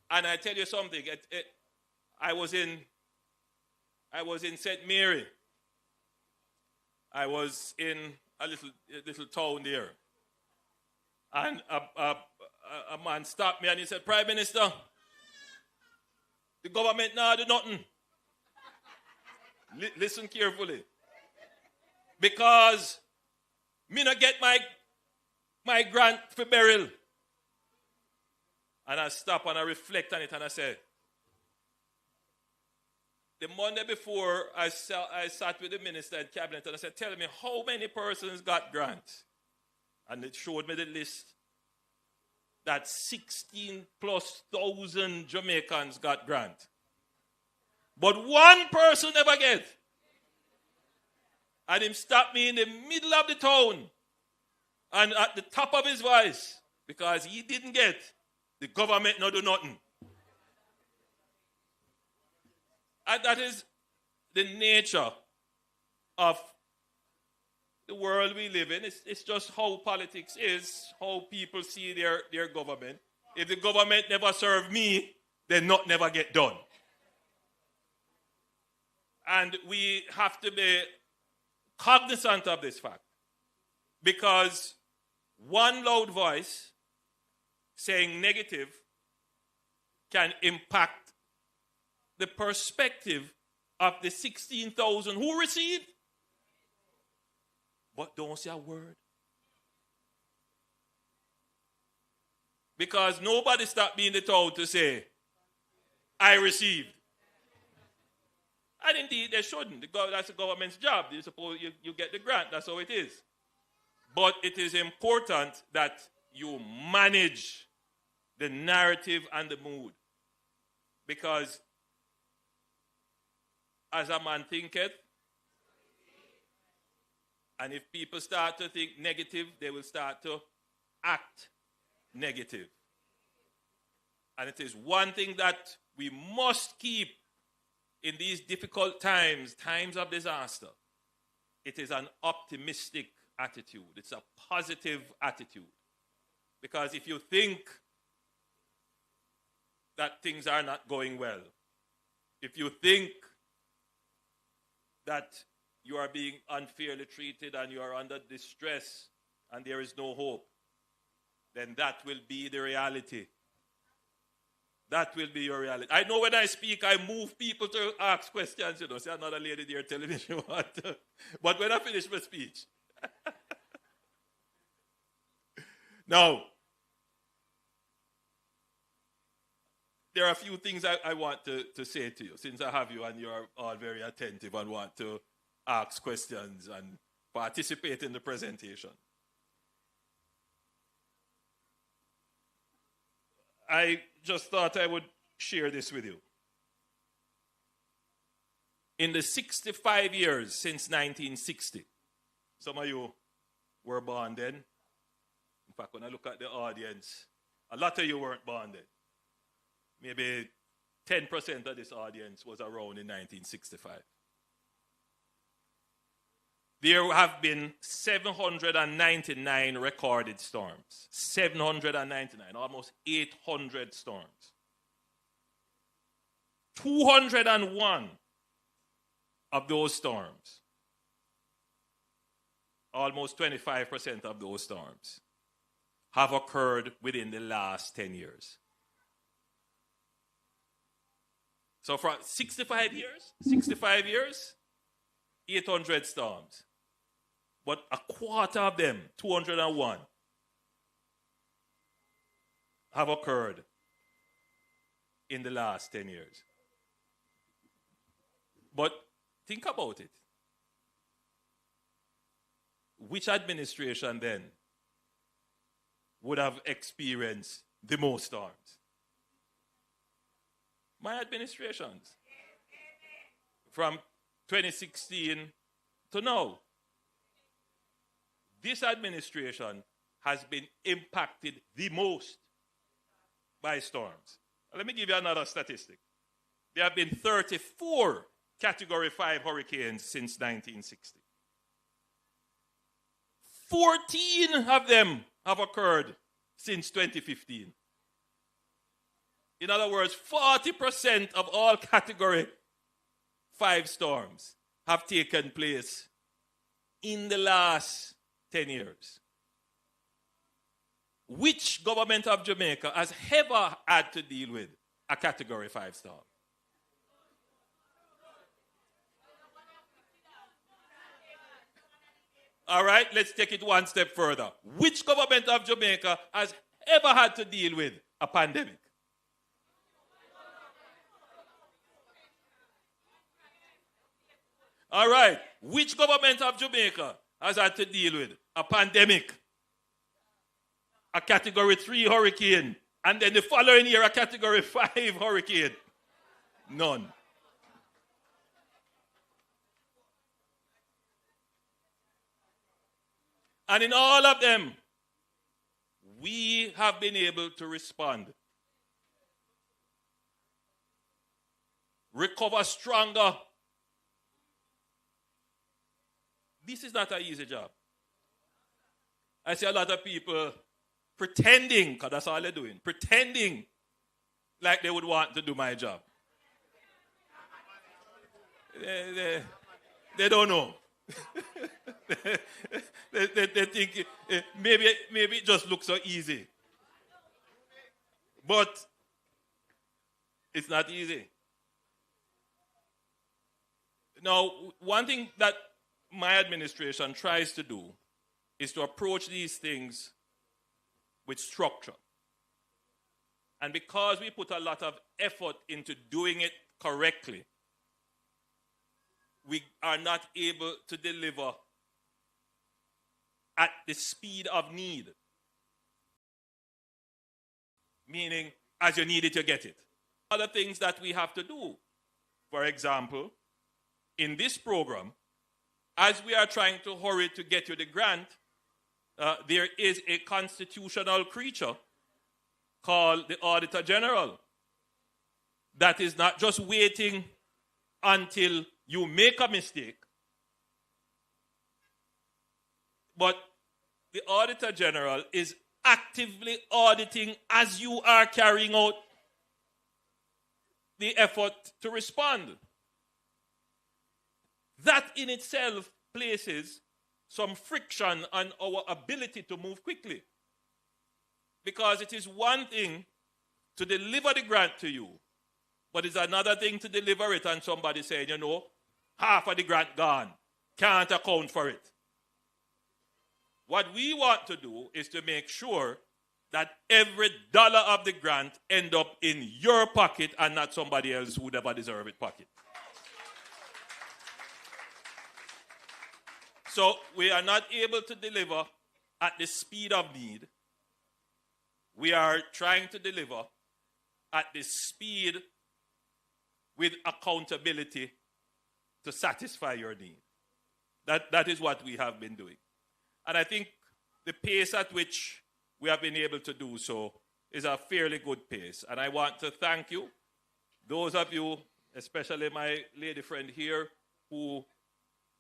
And I tell you something, I was in St. Mary. I was in a little town there. And a man stopped me and he said, Prime Minister, the government now do nothing. Listen carefully. Because me not get my grant for burial. And I stop and I reflect on it and I say, the Monday before I sat with the minister and cabinet and I said, tell me how many persons got grants? And it showed me the list that 16,000+ Jamaicans got grant. But one person never get. And him stopped me in the middle of the town and at the top of his voice because he didn't get. The government not do nothing. And that is the nature of the world we live in. It's just how politics is, how people see their government. If the government never serve me, then not never get done. And we have to be cognizant of this fact. Because one loud voice saying negative can impact the perspective of the 16,000 who received, but don't say a word. Because nobody stopped being the town to say, I received. And indeed, they shouldn't. That's the government's job. You suppose you get the grant. That's how it is. But it is important that you manage the narrative and the mood. Because as a man thinketh, and if people start to think negative, they will start to act negative. And it is one thing that we must keep in these difficult times, times of disaster. It is an optimistic attitude. It's a positive attitude. Because if you think that things are not going well, if you think that you are being unfairly treated and you are under distress and there is no hope, then that will be the reality. That will be your reality. I know when I speak, I move people to ask questions. See another lady there telling me she wants to. But when I finish my speech. Now, there are a few things I want to say to you, since I have you and you're all very attentive and want to ask questions and participate in the presentation. I just thought I would share this with you. In the 65 years since 1960, some of you were born then. In fact, when I look at the audience, a lot of you weren't born then. Maybe 10% of this audience was around in 1965. There have been 799 recorded storms. 799, almost 800 storms. 201 of those storms, almost 25% of those storms, have occurred within the last 10 years. So for 65 years, 800 storms. But a quarter of them, 201, have occurred in the last 10 years. But think about it. Which administration then would have experienced the most storms? My administrations. From 2016 to now. This administration has been impacted the most by storms. Let me give you another statistic. There have been 34 Category 5 hurricanes since 1960. 14 of them have occurred since 2015. In other words, 40% of all Category 5 storms have taken place in the last 10 years. Which government of Jamaica has ever had to deal with a Category 5 storm? All right, let's take it one step further. Which government of Jamaica has ever had to deal with a pandemic? All right, which government of Jamaica has had to deal with a pandemic, a Category 3 hurricane, and then the following year a Category 5 hurricane? None. And in all of them, we have been able to respond, recover stronger. This is not an easy job. I see a lot of people pretending, because that's all they're doing, pretending like they would want to do my job. They don't know. they think maybe it just looks so easy. But it's not easy. Now, one thing that my administration tries to do is to approach these things with structure. And because we put a lot of effort into doing it correctly, we are not able to deliver at the speed of need. Meaning, as you need it, you get it. Other things that we have to do. For example, in this program, as we are trying to hurry to get you the grant, there is a constitutional creature called the Auditor General that is not just waiting until you make a mistake, but the Auditor General is actively auditing as you are carrying out the effort to respond. That in itself places some friction on our ability to move quickly. Because it is one thing to deliver the grant to you, but it's another thing to deliver it and somebody saying, you know, half of the grant gone, can't account for it. What we want to do is to make sure that every dollar of the grant end up in your pocket and not somebody else who would ever deserve it pocket. So we are not able to deliver at the speed of need. We are trying to deliver at the speed with accountability to satisfy your need. That is what we have been doing. And I think the pace at which we have been able to do so is a fairly good pace. And I want to thank you, those of you, especially my lady friend here, who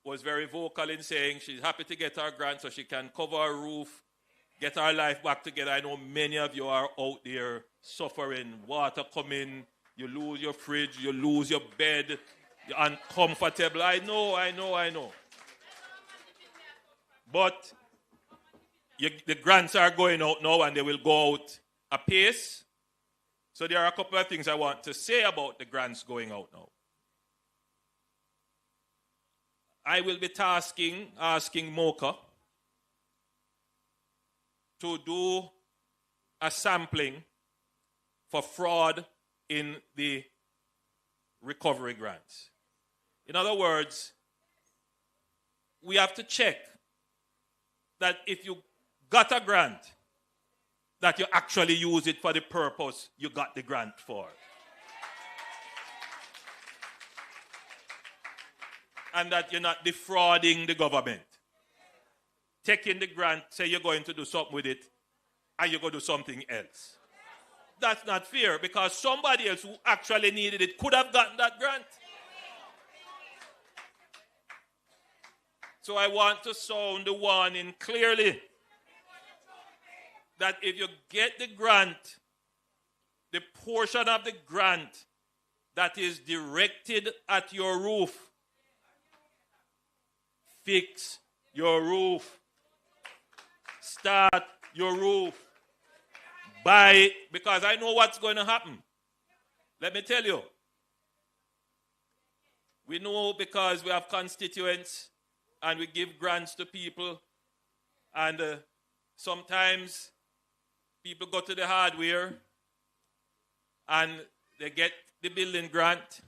was very vocal in saying she's happy to get her grant so she can cover her roof, get our life back together. I know many of you are out there suffering, water coming, you lose your fridge, you lose your bed, you're uncomfortable. I know. But the grants are going out now and they will go out apace. So there are a couple of things I want to say about the grants going out now. I will be asking MOCA to do a sampling for fraud in the recovery grants. In other words, we have to check that if you got a grant, that you actually use it for the purpose you got the grant for. And that you're not defrauding the government. Taking the grant, say you're going to do something with it, and you're going to do something else. That's not fair, because somebody else who actually needed it could have gotten that grant. So I want to sound the warning clearly that if you get the grant, the portion of the grant that is directed at your roof, fix your roof. Start your roof. Buy, because I know what's going to happen. Let me tell you. We know because we have constituents and we give grants to people, and sometimes people go to the hardware and they get the building grant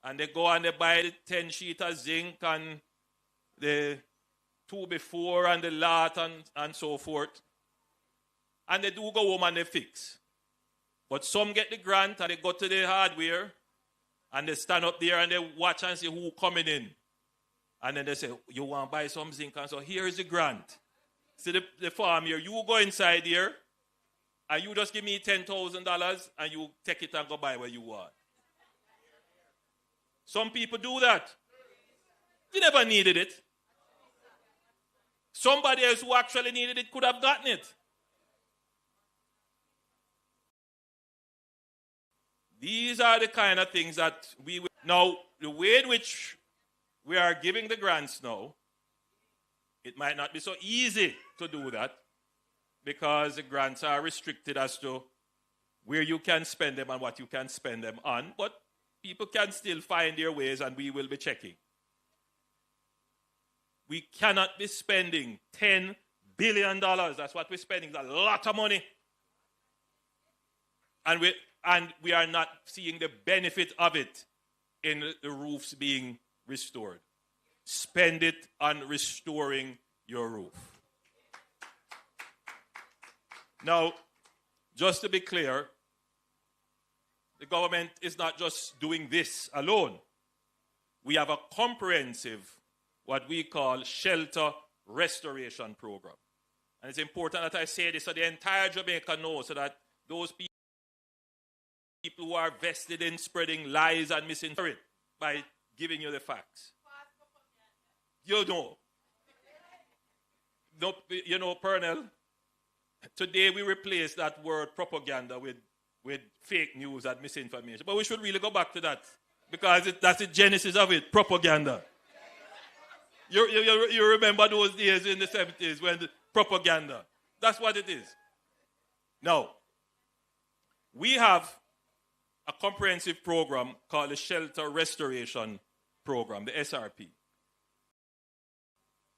and they go and they buy the 10 sheet of zinc and the 2x4 and the lot and so forth. And they do go home and they fix. But some get the grant and they go to the hardware and they stand up there and they watch and see who coming in. And then they say, you want to buy some zinc? And so here's the grant. See the farm here. You go inside here and you just give me $10,000 and you take it and go buy what you want. Some people do that. You never needed it. Somebody else who actually needed it could have gotten it. These are the kind of things that we will. Now, the way in which we are giving the grants now, it might not be so easy to do that because the grants are restricted as to where you can spend them and what you can spend them on, but people can still find their ways and we will be checking. We cannot be spending $10 billion. That's what we're spending. It's a lot of money. And we are not seeing the benefit of it in the roofs being restored. Spend it on restoring your roof. Now, just to be clear, the government is not just doing this alone. We have a comprehensive, what we call shelter restoration program. And it's important that I say this so the entire Jamaica knows, so that those people who are vested in spreading lies and misinformation by giving you the facts. You know. No, you know, Pernell, today we replace that word propaganda with fake news and misinformation. But we should really go back to that because that's the genesis of it, propaganda. You remember those days in the 70s when the propaganda. That's what it is. Now, we have a comprehensive program called the Shelter Restoration Program, the SRP.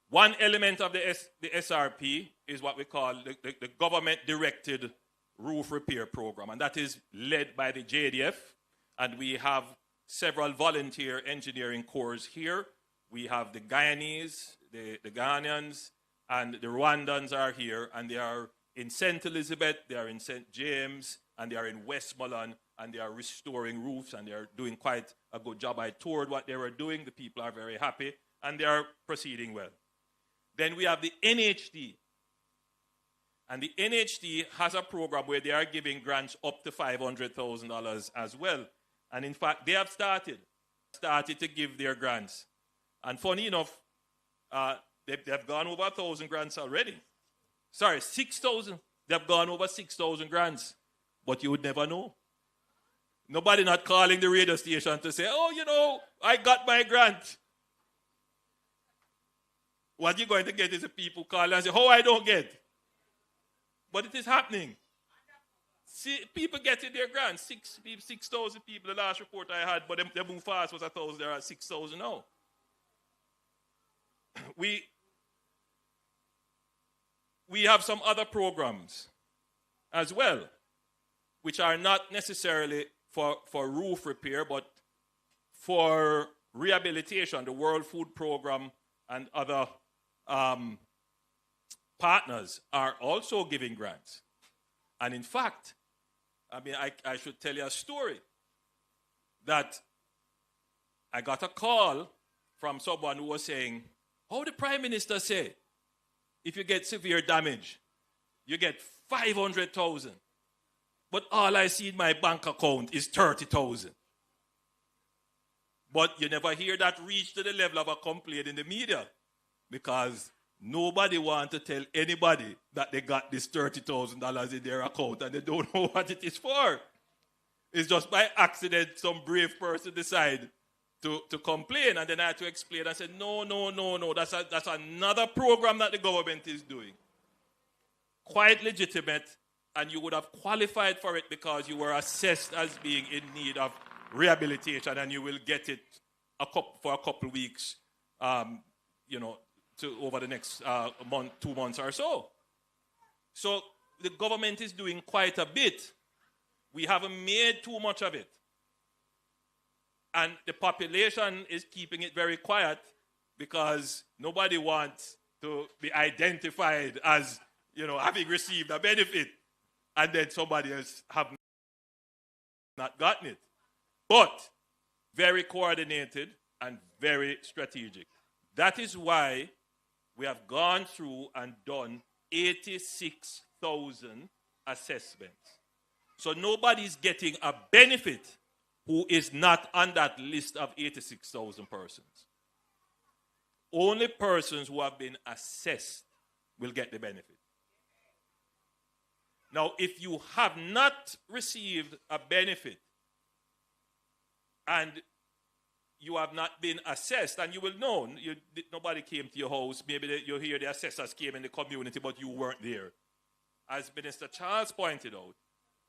One element of the SRP is what we call the government-directed roof repair program, and that is led by the JDF, and we have several volunteer engineering corps here. We have the Guyanese, the Ghanaians, and the Rwandans are here, and they are in St. Elizabeth, they are in St. James, and they are in Westmoreland, and they are restoring roofs, and they are doing quite a good job. I toured what they were doing. The people are very happy, and they are proceeding well. Then we have the NHD. And the NHD has a program where they are giving grants up to $500,000 as well. And in fact, they have started to give their grants. And funny enough, they've gone over 1,000 grants already. Sorry, 6,000. They've gone over 6,000 grants. But you would never know. Nobody not calling the radio station to say, oh, you know, I got my grant. What you're going to get is the people call and say, oh, I don't get. But it is happening. See, people getting their grants. 6,000 people, the last report I had, but they move fast was 1,000, there are 6,000 now. We have some other programs as well, which are not necessarily for roof repair, but for rehabilitation. The World Food Program and other partners are also giving grants. And in fact, I should tell you a story that I got a call from someone who was saying, how the Prime Minister say, if you get severe damage, you get 500,000. But all I see in my bank account is 30,000. But you never hear that reach to the level of a complaint in the media. because nobody wants to tell anybody that they got this $30,000 in their account and they don't know what it is for. It's just by accident some brave person decide to complain, and then I had to explain. I said, no. That's another program that the government is doing. Quite legitimate, and you would have qualified for it because you were assessed as being in need of rehabilitation, and you will get it for a couple of weeks, over the next month, 2 months or so. So the government is doing quite a bit. We haven't made too much of it. And the population is keeping it very quiet because nobody wants to be identified as, having received a benefit, and then somebody else have not gotten it. But very coordinated and very strategic. That is why we have gone through and done 86,000 assessments. So nobody's getting a benefit who is not on that list of 86,000 persons. Only persons who have been assessed will get the benefit. Now, if you have not received a benefit and you have not been assessed, and you will know, nobody came to your house, maybe you hear the assessors came in the community, but you weren't there. As Minister Charles pointed out,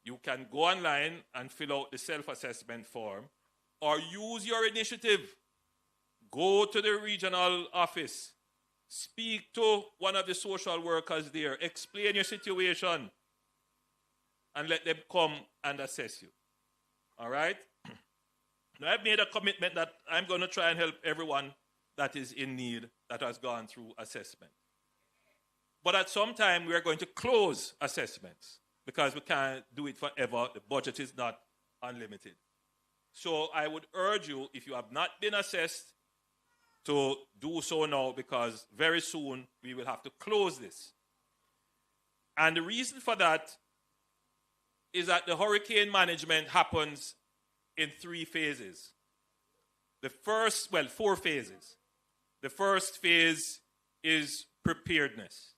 you can go online and fill out the self-assessment form, or use your initiative. Go to the regional office, speak to one of the social workers there, explain your situation, and let them come and assess you. All right? Now, I've made a commitment that I'm going to try and help everyone that is in need, that has gone through assessment. But at some time, we are going to close assessments because we can't do it forever. The budget is not unlimited. So I would urge you, if you have not been assessed, to do so now, because very soon we will have to close this. And the reason for that is that the hurricane management happens in 3 phases. Four phases. The first phase is preparedness.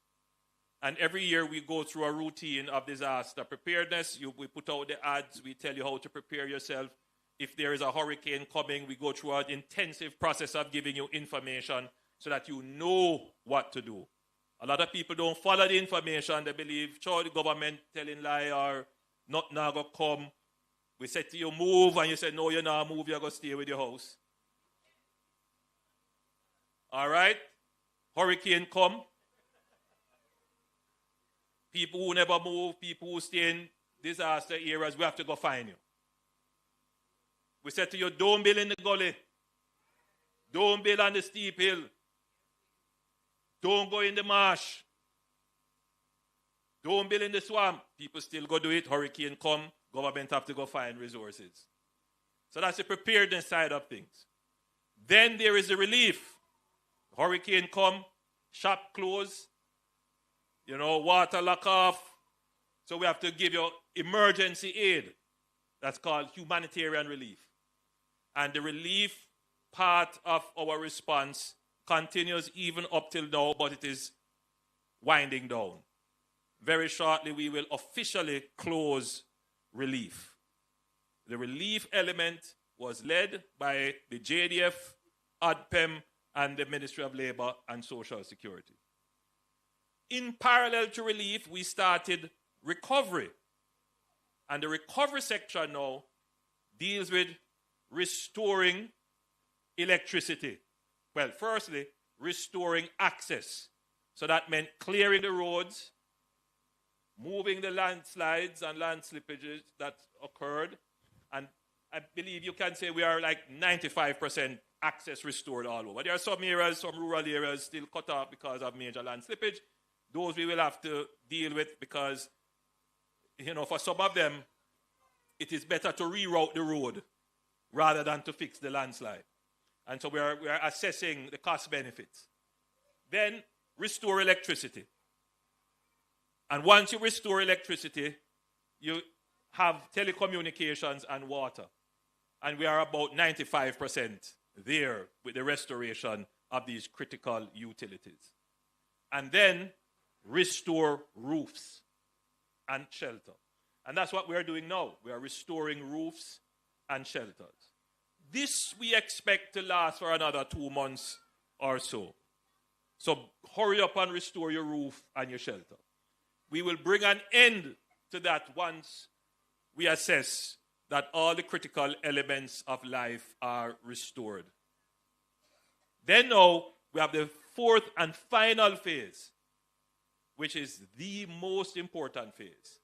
And every year we go through a routine of disaster preparedness. We put out the ads, we tell you how to prepare yourself. If there is a hurricane coming, we go through an intensive process of giving you information so that you know what to do. A lot of people don't follow the information. They believe, the government telling lie or not now go come. We said to you, move, and you said, no, you're not move, you're going to stay with your house. All right? Hurricane come. People who never move, people who stay in disaster areas, we have to go find you. We said to you, don't build in the gully. Don't build on the steep hill. Don't go in the marsh. Don't build in the swamp. People still go do it. Hurricane come. Government have to go find resources. So that's the preparedness side of things. Then there is the relief. Hurricane come. Shop close. Water lock off. So we have to give you emergency aid. That's called humanitarian relief. And the relief part of our response continues even up till now, but it is winding down. Very shortly, we will officially close relief. The relief element was led by the JDF, ADPEM, and the Ministry of Labor and Social Security. In parallel to relief, we started recovery. And the recovery section now deals with restoring electricity. Well, firstly, restoring access. So that meant clearing the roads, moving the landslides and land slippages that occurred. And I believe you can say we are like 95% access restored all over. There are some areas, some rural areas still cut off because of major land slippage. Those we will have to deal with because, for some of them, it is better to reroute the road rather than to fix the landslide. And so we are assessing the cost benefits. Then restore electricity. And once you restore electricity, you have telecommunications and water. And we are about 95% there with the restoration of these critical utilities. And then restore roofs and shelter. And that's what we are doing now. We are restoring roofs and shelters. This we expect to last for another 2 months or so. So hurry up and restore your roof and your shelter. We will bring an end to that once we assess that all the critical elements of life are restored. Then now we have the fourth and final phase, which is the most important phase.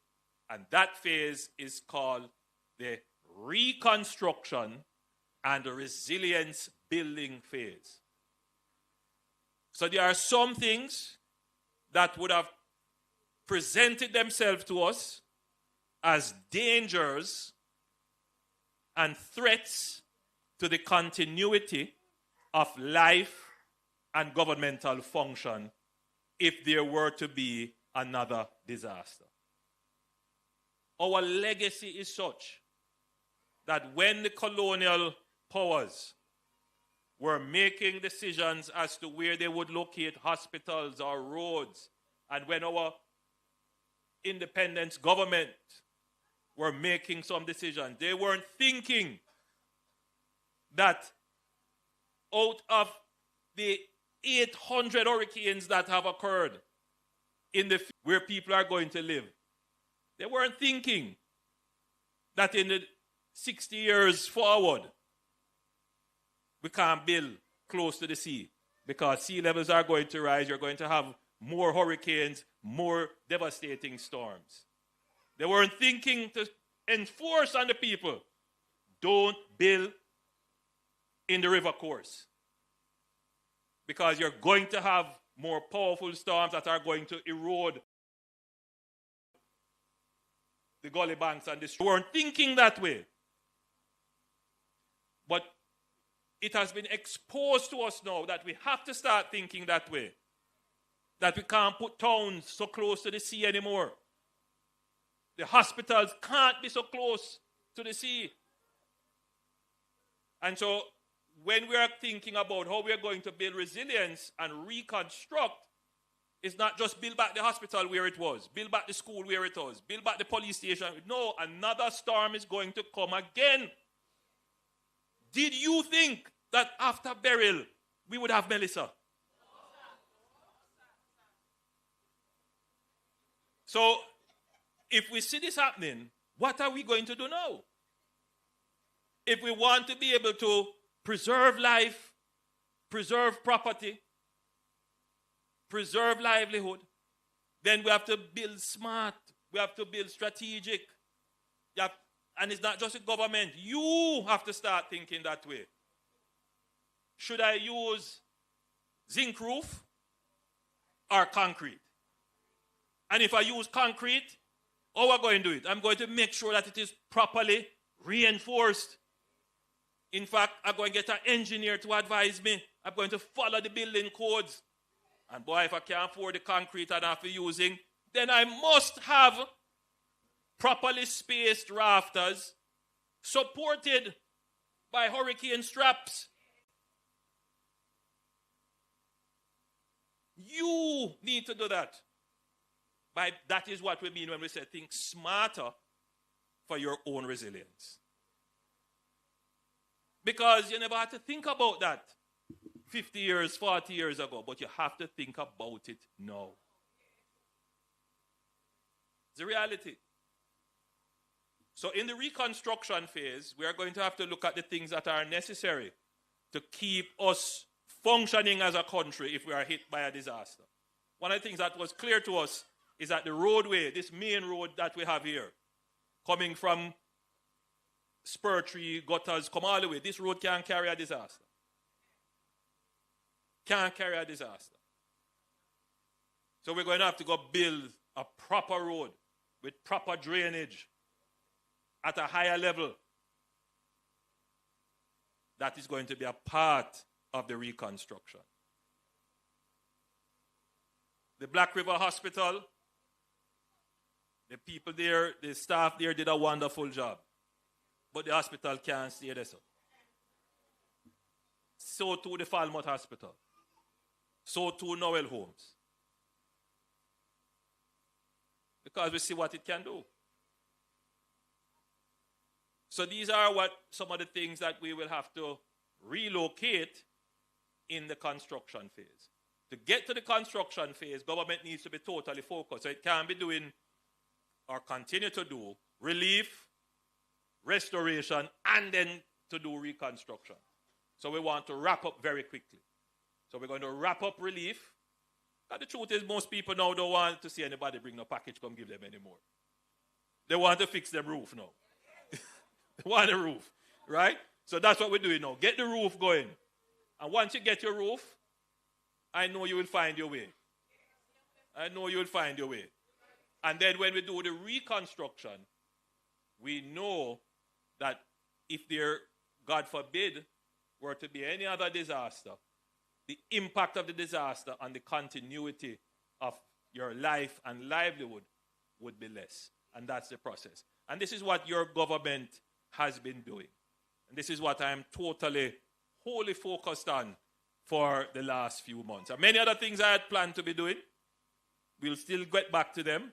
And that phase is called the reconstruction and the resilience building phase. So there are some things that would have presented themselves to us as dangers and threats to the continuity of life and governmental function if there were to be another disaster. Our legacy is such that when the colonial powers were making decisions as to where they would locate hospitals or roads, and when our independence government were making some decisions, they weren't thinking that out of the 800 hurricanes that have occurred in the where people are going to live, they weren't thinking that in the 60 years forward, we can't build close to the sea because sea levels are going to rise. You're going to have more hurricanes, more devastating storms. They weren't thinking to enforce on the people, don't build in the river course, because you're going to have more powerful storms that are going to erode the gully banks and the. We weren't thinking that way. But it has been exposed to us now that we have to start thinking that way. That we can't put towns so close to the sea anymore. The hospitals can't be so close to the sea. And so when we are thinking about how we are going to build resilience and reconstruct, it's not just build back the hospital where it was, build back the school where it was, build back the police station. No, another storm is going to come again. Did you think that after Beryl, we would have Melissa? So, if we see this happening, what are we going to do now? If we want to be able to preserve life, preserve property, preserve livelihood, then we have to build smart. We have to build strategic. And it's not just the government. You have to start thinking that way. Should I use zinc roof or concrete? And if I use concrete, how am I going to do it? I'm going to make sure that it is properly reinforced. In fact, I'm going to get an engineer to advise me. I'm going to follow the building codes. And boy, if I can't afford the concrete I'm after using, then I must have properly spaced rafters supported by hurricane straps. You need to do that. That is what we mean when we say think smarter for your own resilience. Because you never had to think about that 50 years, 40 years ago, but you have to think about it now. It's a reality. So in the reconstruction phase, we are going to have to look at the things that are necessary to keep us functioning as a country if we are hit by a disaster. One of the things that was clear to us is that the roadway, this main road that we have here, coming from Spur Tree, Gutters, come all the way, this road can't carry a disaster. Can't carry a disaster. So we're going to have to go build a proper road with proper drainage at a higher level. That is going to be a part of the reconstruction. The Black River Hospital, the people there, the staff there did a wonderful job. But the hospital can't stay there. So. So too the Falmouth Hospital. So too Noel Homes. Because we see what it can do. So these are some of the things that we will have to relocate in the construction phase. To get to the construction phase, government needs to be totally focused. So it can't be doing or continue to do relief, restoration, and then to do reconstruction. So we want to wrap up very quickly. So we're going to wrap up relief. And the truth is, most people now don't want to see anybody bring no package, come give them anymore. They want to fix their roof now. They want a roof, right? So that's what we're doing now. Get the roof going. And once you get your roof, I know you will find your way. I know you will find your way. And then when we do the reconstruction, we know that if there, God forbid, were to be any other disaster, the impact of the disaster on the continuity of your life and livelihood would be less. And that's the process. And this is what your government has been doing. And this is what I am totally, wholly focused on for the last few months. And many other things I had planned to be doing. We'll still get back to them.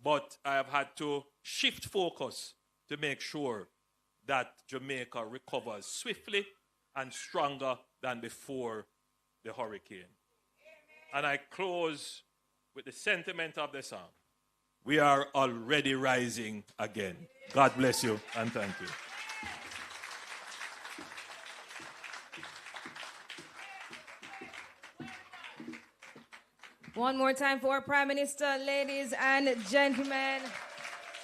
But I have had to shift focus to make sure that Jamaica recovers swiftly and stronger than before the hurricane. And I close with the sentiment of the song. We are already rising again. God bless you and thank you. One more time for our Prime Minister, ladies and gentlemen.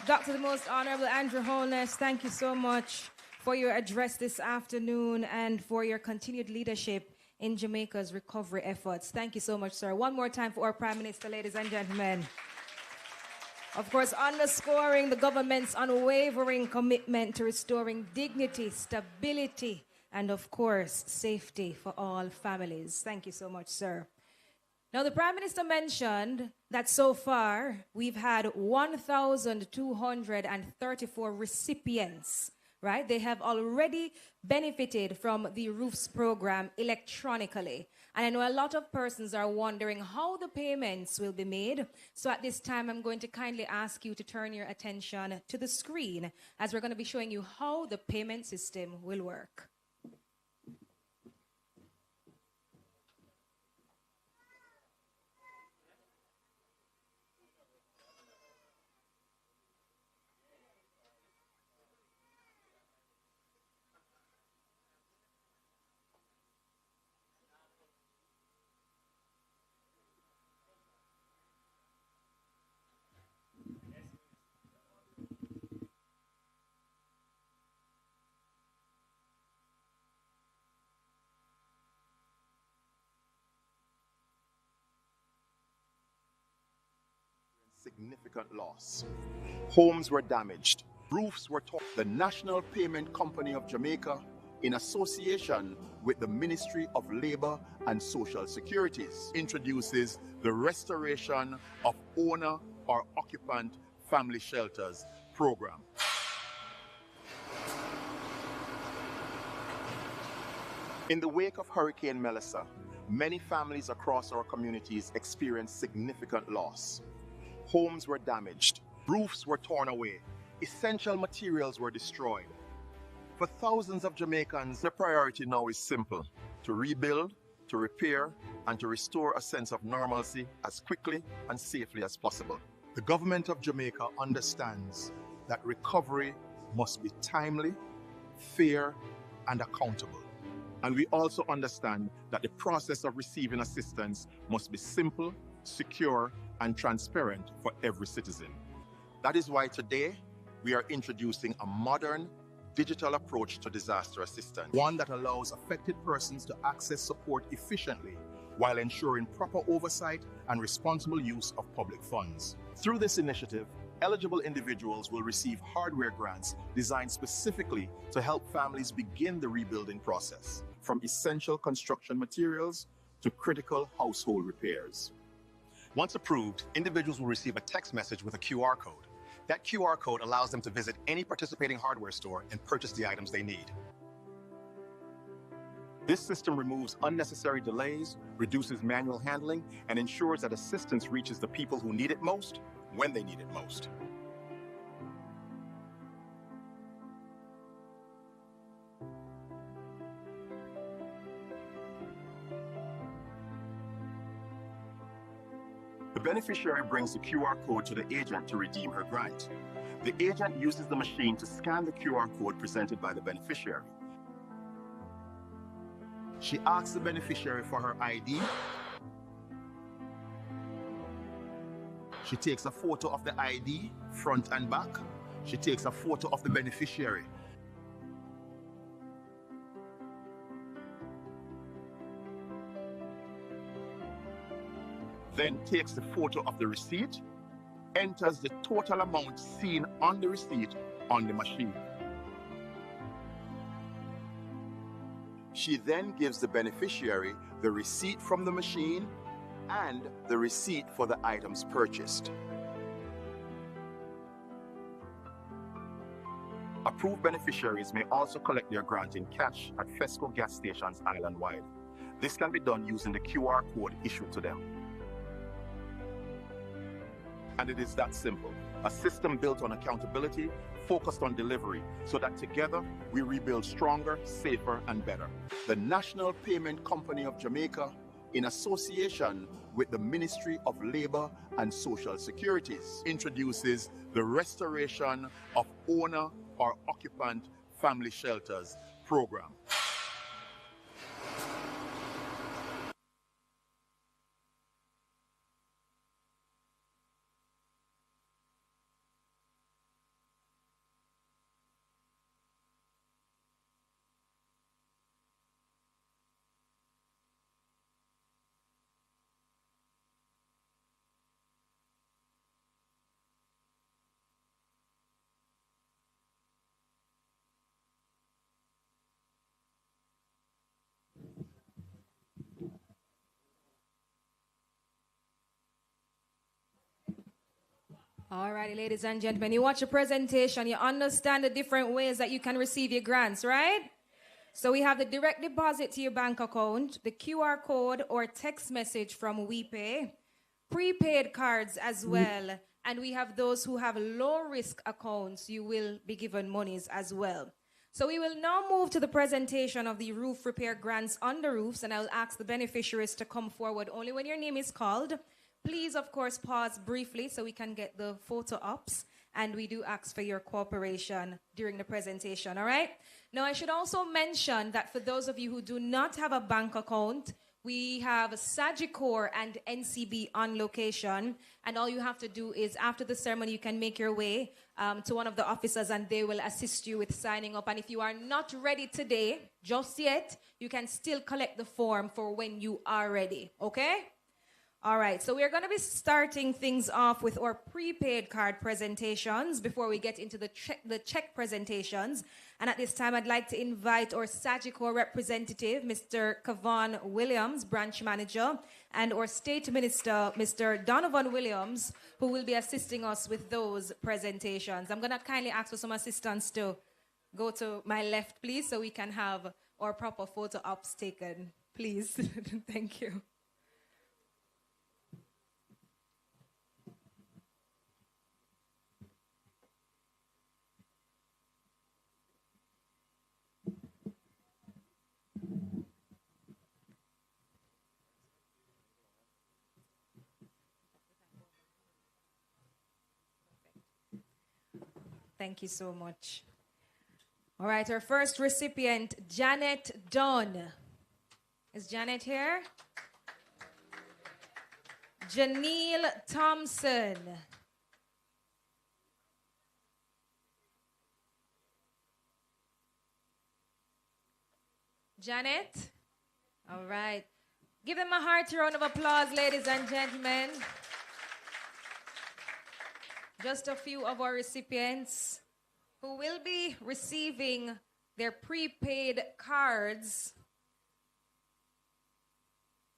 Dr. the Most Honorable Andrew Holness, thank you so much for your address this afternoon and for your continued leadership in Jamaica's recovery efforts. Thank you so much, sir. One more time for our Prime Minister, ladies and gentlemen. Of course, underscoring the government's unwavering commitment to restoring dignity, stability, and of course, safety for all families. Thank you so much, sir. Now, the Prime Minister mentioned that so far we've had 1,234 recipients, right? They have already benefited from the ROOFS program electronically. And I know a lot of persons are wondering how the payments will be made. So at this time, I'm going to kindly ask you to turn your attention to the screen as we're going to be showing you how the payment system will work. Significant loss. Homes were damaged. Roofs were torn. The National Payment Company of Jamaica, in association with the Ministry of Labour and Social Securities, introduces the Restoration of Owner or Occupant Family Shelters program. In the wake of Hurricane Melissa, many families across our communities experienced significant loss. Homes were damaged, roofs were torn away, essential materials were destroyed. For thousands of Jamaicans, the priority now is simple: to rebuild, to repair, and to restore a sense of normalcy as quickly and safely as possible. The government of Jamaica understands that recovery must be timely, fair, and accountable. And we also understand that the process of receiving assistance must be simple, secure, and transparent for every citizen. That is why today we are introducing a modern digital approach to disaster assistance, one that allows affected persons to access support efficiently while ensuring proper oversight and responsible use of public funds. Through this initiative, eligible individuals will receive hardware grants designed specifically to help families begin the rebuilding process, from essential construction materials to critical household repairs. Once approved, individuals will receive a text message with a QR code. That QR code allows them to visit any participating hardware store and purchase the items they need. This system removes unnecessary delays, reduces manual handling, and ensures that assistance reaches the people who need it most when they need it most. The beneficiary brings the QR code to the agent to redeem her grant. The agent uses the machine to scan the QR code presented by the beneficiary. She asks the beneficiary for her ID. She takes a photo of the ID, front and back. She takes a photo of the beneficiary. Then takes the photo of the receipt, enters the total amount seen on the receipt on the machine. She then gives the beneficiary the receipt from the machine and the receipt for the items purchased. Approved beneficiaries may also collect their grant in cash at Fesco gas stations island-wide. This can be done using the QR code issued to them. And it is that simple. A system built on accountability, focused on delivery, so that together we rebuild stronger, safer, and better. The National Payment Company of Jamaica, in association with the Ministry of Labor and Social Securities, introduces the Restoration of Owner or Occupant Family Shelters program. All righty, ladies and gentlemen, you watch a presentation, you understand the different ways that you can receive your grants, right? So we have the direct deposit to your bank account, the QR code or text message from WePay, prepaid cards as well, and we have those who have low-risk accounts. You will be given monies as well. So we will now move to the presentation of the roof repair grants on the roofs, and I'll ask the beneficiaries to come forward only when your name is called. Please, of course, pause briefly so we can get the photo ops, and we do ask for your cooperation during the presentation, all right? Now, I should also mention that for those of you who do not have a bank account, we have Sagicor and NCB on location, and all you have to do is after the ceremony, you can make your way to one of the officers, and they will assist you with signing up. And if you are not ready today, just yet, you can still collect the form for when you are ready, okay? All right, so we're going to be starting things off with our prepaid card presentations before we get into the check presentations. And at this time, I'd like to invite our Sagicor representative, Mr. Kavan Williams, branch manager, and our state minister, Mr. Donovan Williams, who will be assisting us with those presentations. I'm going to kindly ask for some assistance to go to my left, please, so we can have our proper photo ops taken, please. Thank you. Thank you so much. All right, our first recipient, Janet Dunn. Is Janet here? Janelle Thompson. Janet? All right. Give them a hearty round of applause, ladies and gentlemen. Just a few of our recipients who will be receiving their prepaid cards.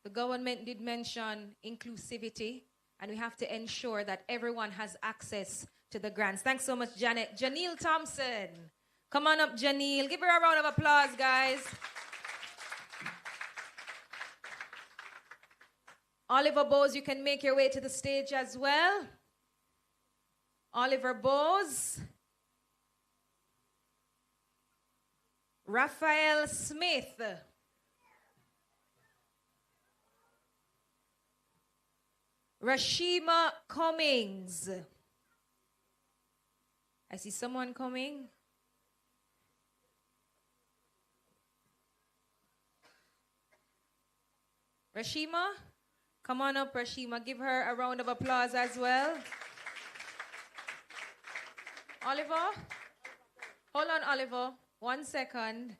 The government did mention inclusivity, and we have to ensure that everyone has access to the grants. Thanks so much, Janet. Janelle Thompson. Come on up, Janelle. Give her a round of applause, guys. Oliver Bowes, you can make your way to the stage as well. Oliver Bowes. Raphael Smith. Rashima Cummings. I see someone coming. Rashima, come on up, Rashima. Give her a round of applause as well. Oliver, hold on, Oliver. 1 second.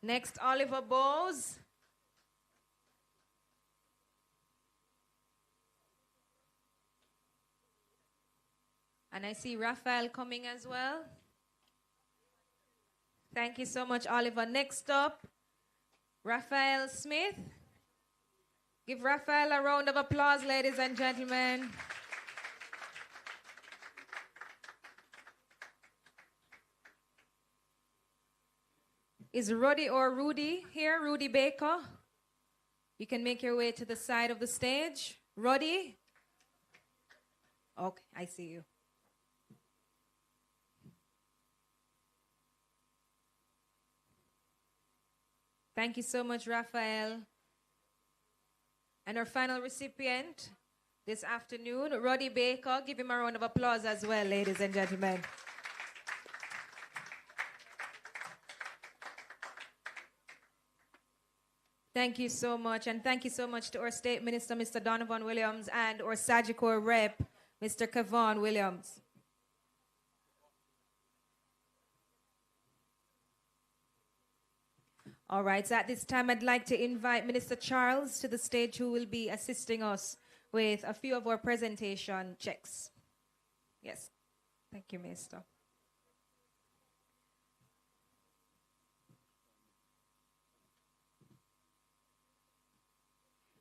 Next, Oliver Bowes. And I see Raphael coming as well. Thank you so much, Oliver. Next up, Raphael Smith. Give Raphael a round of applause, ladies and gentlemen. Is Roddy or Rudy here? Rudy Baker? You can make your way to the side of the stage. Roddy? Okay, I see you. Thank you so much, Raphael. And our final recipient this afternoon, Roddy Baker. Give him a round of applause as well, ladies and gentlemen. Thank you so much, and thank you so much to our State Minister, Mr. Donovan Williams, and our Sagicor Rep, Mr. Kevon Williams. All right, so at this time, I'd like to invite Minister Charles to the stage, who will be assisting us with a few of our presentation checks. Yes, thank you, Minister.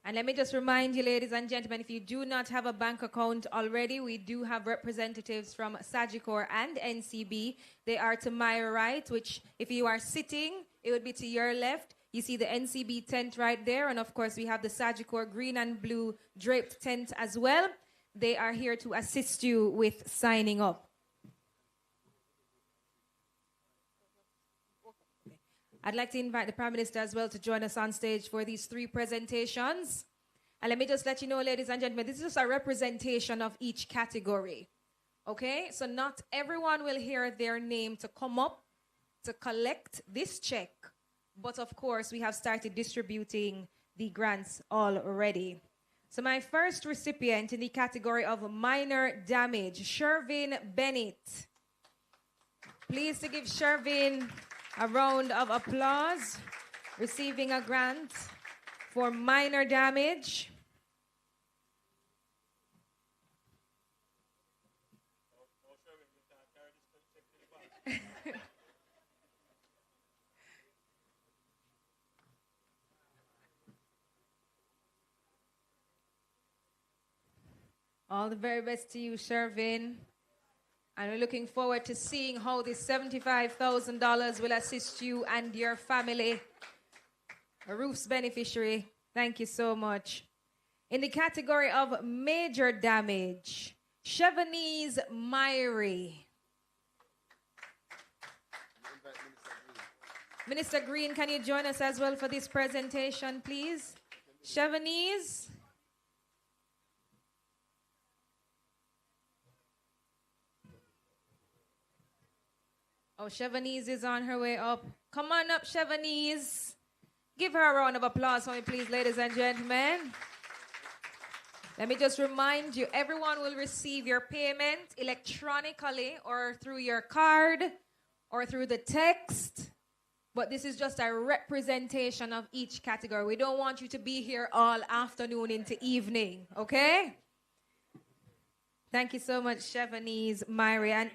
And let me just remind you, ladies and gentlemen, if you do not have a bank account already, we do have representatives from Sagicor and NCB. They are to my right, which if you are sitting, it would be to your left. You see the NCB tent right there. And of course, we have the Sagicor green and blue draped tent as well. They are here to assist you with signing up. I'd like to invite the Prime Minister as well to join us on stage for these three presentations. And let me just let you know, ladies and gentlemen, this is just a representation of each category. Okay? So not everyone will hear their name to come up to collect this check. But of course, we have started distributing the grants already. So my first recipient in the category of minor damage, Shervin Bennett. Please to give Shervin a round of applause, receiving a grant for minor damage. All the very best to you, Shervin. And we're looking forward to seeing how this $75,000 will assist you and your family. A ROOFS beneficiary. Thank you so much. In the category of major damage, Chevanese Myrie. Minister Green, can you join us as well for this presentation, please? Chevanese. Oh, Chevanese is on her way up. Come on up, Chevanese. Give her a round of applause for me, please, ladies and gentlemen. Let me just remind you, everyone will receive your payment electronically or through your card or through the text. But this is just a representation of each category. We don't want you to be here all afternoon into evening, okay? Thank you so much, Chevanese Myrie.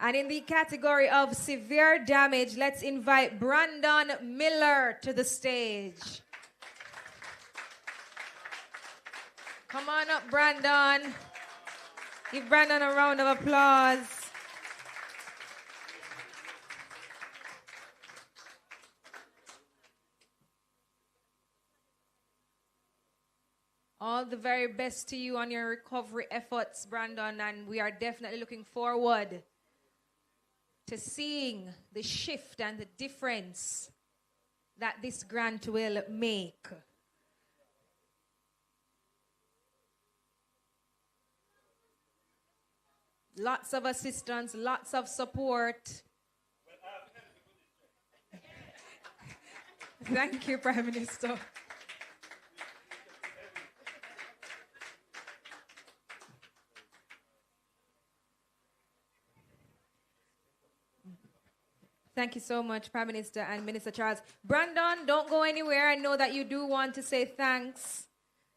And in the category of severe damage, let's invite Brandon Miller to the stage. Come on up, Brandon. Give Brandon a round of applause. All the very best to you on your recovery efforts, Brandon, and we are definitely looking forward to seeing the shift and the difference that this grant will make. Lots of assistance, lots of support. Thank you, Prime Minister. Thank you so much, Prime Minister and Minister Charles. Brandon, don't go anywhere. I know that you do want to say thanks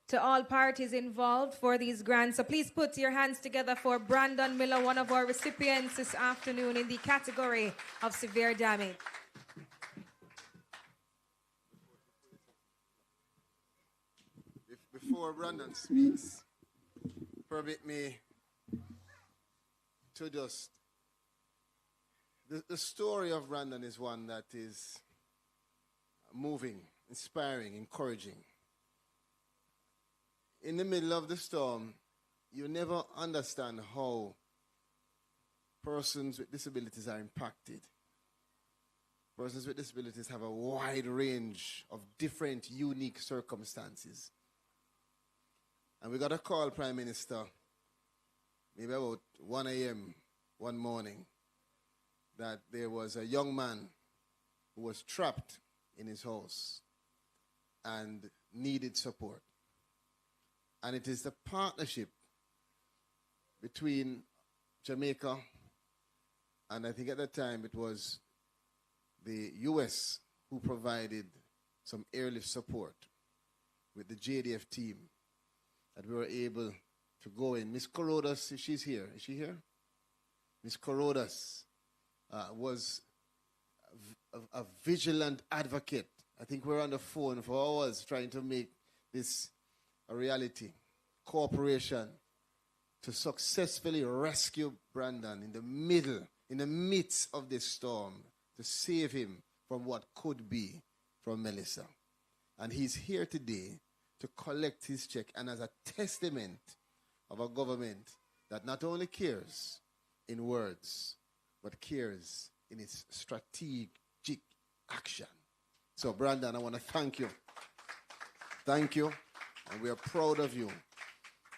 to all parties involved for these grants. So please put your hands together for Brandon Miller, one of our recipients this afternoon in the category of severe damage. Before Brandon speaks, permit me to just... The story of Brandon is one that is moving, inspiring, encouraging. In the middle of the storm, you never understand how persons with disabilities are impacted. Persons with disabilities have a wide range of different, unique circumstances. And we got a call, Prime Minister, maybe about 1 a.m. one morning, that there was a young man who was trapped in his house and needed support. And it is the partnership between Jamaica, and I think at that time it was the U.S. who provided some airlift support with the JDF team, that we were able to go in. Miss Corodas, she's here. Is she here? Miss Corodas was a vigilant advocate. I think we're on the phone for hours trying to make this a reality. Cooperation to successfully rescue Brandon in the midst of this storm, to save him from what could be from Melissa. And he's here today to collect his check, and as a testament of a government that not only cares in words, but cares in its strategic action. So, Brandon, I want to thank you. Thank you, and we are proud of you,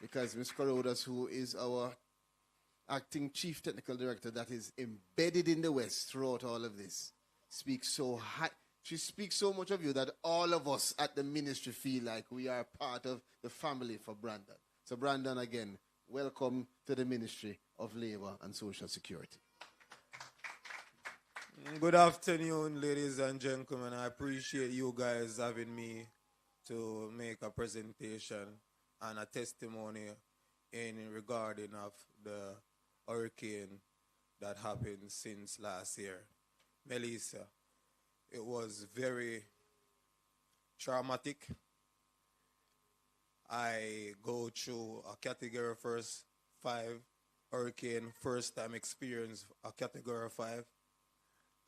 because Ms. Corodas, who is our acting Chief Technical Director that is embedded in the West throughout all of this, speaks so high. She speaks so much of you that all of us at the ministry feel like we are part of the family for Brandon. So, Brandon, again, welcome to the Ministry of Labor and Social Security. Good afternoon, ladies and gentlemen. I appreciate you guys having me to make a presentation and a testimony in regarding of the hurricane that happened since last year. Melissa, it was very traumatic. I go through a category first 5 hurricane, first time experience a category 5.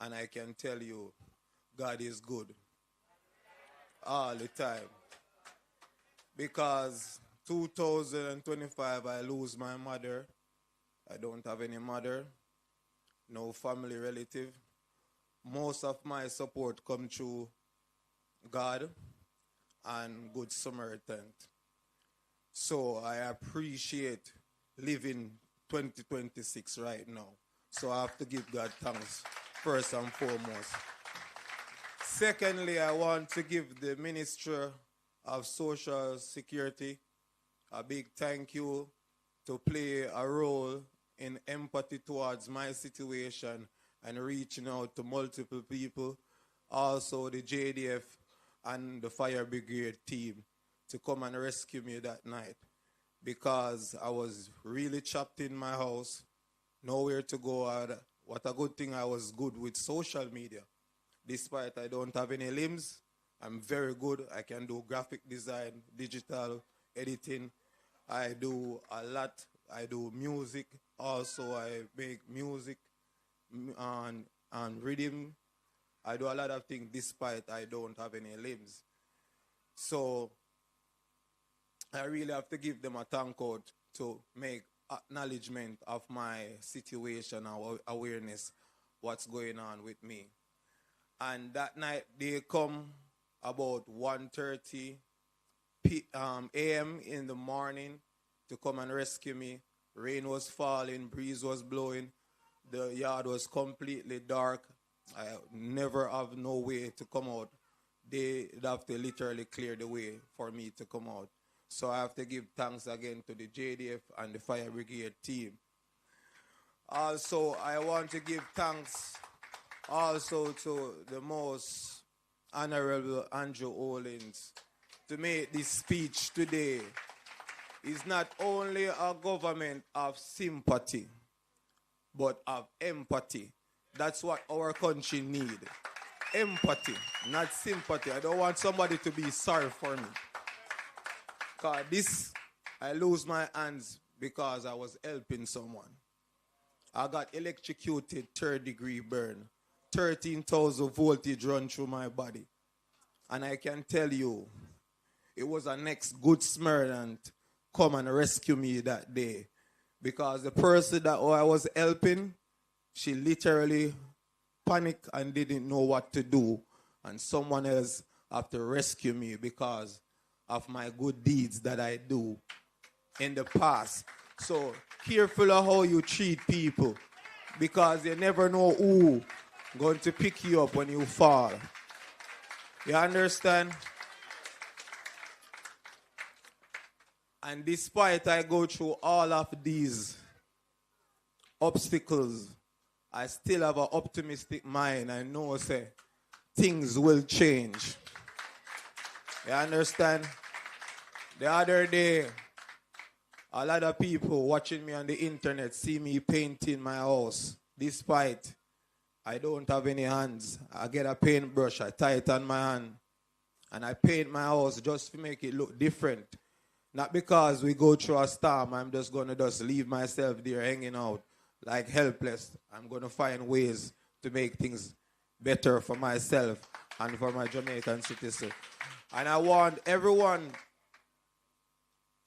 And I can tell you, God is good all the time. Because 2025, I lose my mother. I don't have any mother, no family relative. Most of my support come through God and Good Samaritan. So I appreciate living 2026 right now. So I have to give God thanks first and foremost. Secondly, I want to give the Ministry of Social Security a big thank you to play a role in empathy towards my situation and reaching out to multiple people. Also the JDF and the fire brigade team to come and rescue me that night, because I was really trapped in my house, nowhere to go. What a good thing I was good with social media. Despite I don't have any limbs, I'm very good. I can do graphic design, digital editing. I do a lot I do music. Also, I make music and rhythm. I do a lot of things despite I don't have any limbs. So I really have to give them a thank out to make acknowledgement of my situation and awareness what's going on with me. And that night they come about 1:30 a.m. in the morning to come and rescue me. Rain was falling, breeze was blowing. The yard was completely dark. I never have no way to come out. They have to literally clear the way for me to come out. So I have to give thanks again to the JDF and the fire brigade team. Also, I want to give thanks also to the most Honorable Andrew Holness to make this speech today. Is not only a government of sympathy, but of empathy. That's what our country needs. Empathy, not sympathy. I don't want somebody to be sorry for me. Because I lose my hands because I was helping someone. I got electrocuted, third-degree burn. 13,000 voltage run through my body. And I can tell you, it was a next good Samaritan come and rescue me that day. Because the person that I was helping, she literally panicked and didn't know what to do. And someone else have to rescue me because of my good deeds that I do in the past. So careful of how you treat people because you never know who going to pick you up when you fall. You understand? And despite I go through all of these obstacles, I still have an optimistic mind. I know, say, things will change. You understand? The other day, a lot of people watching me on the internet see me painting my house. Despite I don't have any hands, I get a paintbrush, I tie it on my hand, and I paint my house just to make it look different. Not because we go through a storm, I'm just going to just leave myself there hanging out like helpless. I'm going to find ways to make things better for myself and for my Jamaican citizens. And I want everyone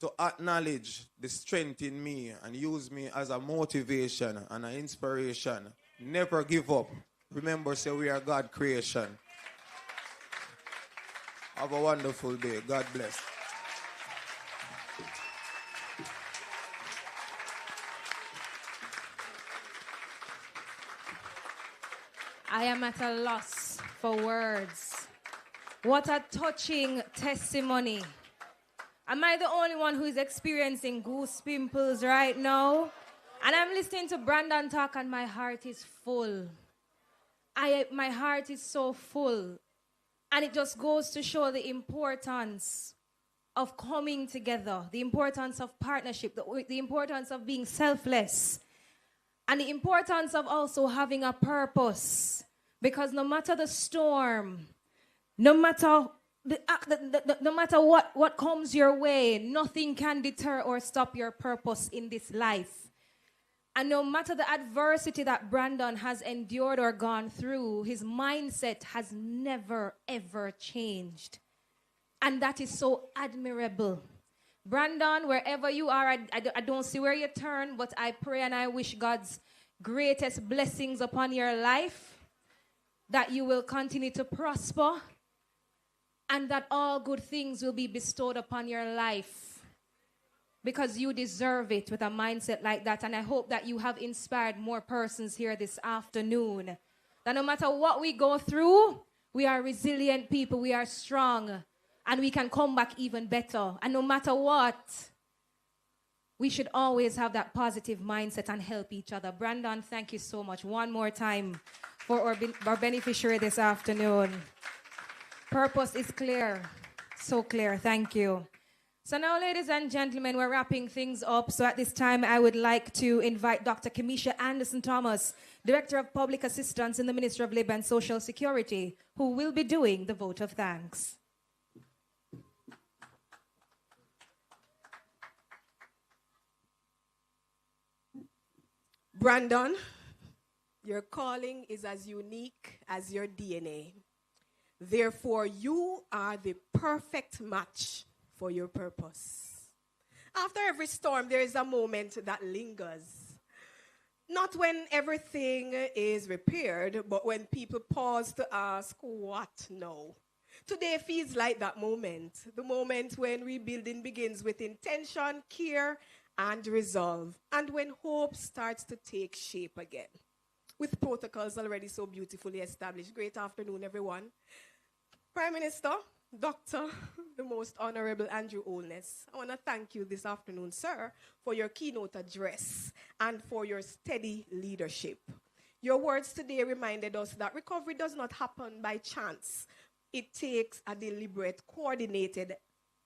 to acknowledge the strength in me and use me as a motivation and an inspiration. Never give up. Remember, say we are God's creation. Have a wonderful day. God bless. I am at a loss for words. What a touching testimony. Am I the only one who is experiencing goose pimples right now? And I'm listening to Brandon talk and my heart is full. My heart is so full. And it just goes to show the importance of coming together, the importance of partnership, the importance of being selfless, and the importance of also having a purpose. Because no matter the storm, no matter what comes your way, nothing can deter or stop your purpose in this life. And no matter the adversity that Brandon has endured or gone through, his mindset has never, ever changed. And that is so admirable. Brandon, wherever you are, I don't see where you turn, but I pray and I wish God's greatest blessings upon your life, that you will continue to prosper, and that all good things will be bestowed upon your life. Because you deserve it with a mindset like that. And I hope that you have inspired more persons here this afternoon. That no matter what we go through, we are resilient people, we are strong, and we can come back even better. And no matter what, we should always have that positive mindset and help each other. Brandon, thank you so much one more time for our beneficiary this afternoon. Purpose is clear, so clear. Thank you. So now, ladies and gentlemen, we're wrapping things up. So at this time, I would like to invite Dr. Kamisha Anderson-Thomas, Director of Public Assistance in the Ministry of Labor and Social Security, who will be doing the vote of thanks. Brandon, your calling is as unique as your DNA. Therefore, you are the perfect match for your purpose. After every storm, there is a moment that lingers. Not when everything is repaired, but when people pause to ask, what now? Today feels like that moment, the moment when rebuilding begins with intention, care, and resolve, and when hope starts to take shape again. With protocols already so beautifully established. Great afternoon, everyone. Prime Minister, Dr. the Most Honorable Andrew Holness, I want to thank you this afternoon, sir, for your keynote address and for your steady leadership. Your words today reminded us that recovery does not happen by chance. It takes a deliberate, coordinated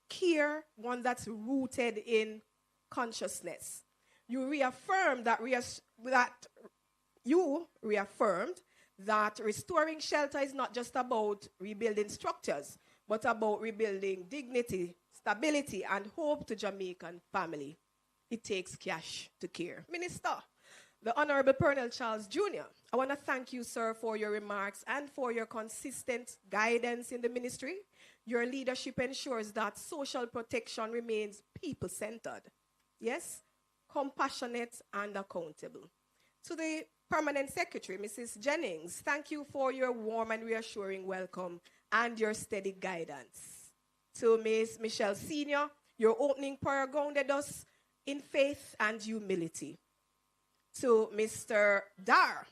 care, one that's rooted in consciousness. You reaffirmed that restoring shelter is not just about rebuilding structures, but about rebuilding dignity, stability, and hope to Jamaican family. It takes cash to care. Minister, the Honorable Pernell Charles Jr., I want to thank you, sir, for your remarks and for your consistent guidance in the ministry. Your leadership ensures that social protection remains people-centered. Yes, compassionate and accountable. To the Permanent Secretary, Mrs. Jennings, thank you for your warm and reassuring welcome and your steady guidance. To Ms. Michelle Sr., your opening prayer grounded us in faith and humility. To Mr. Dar,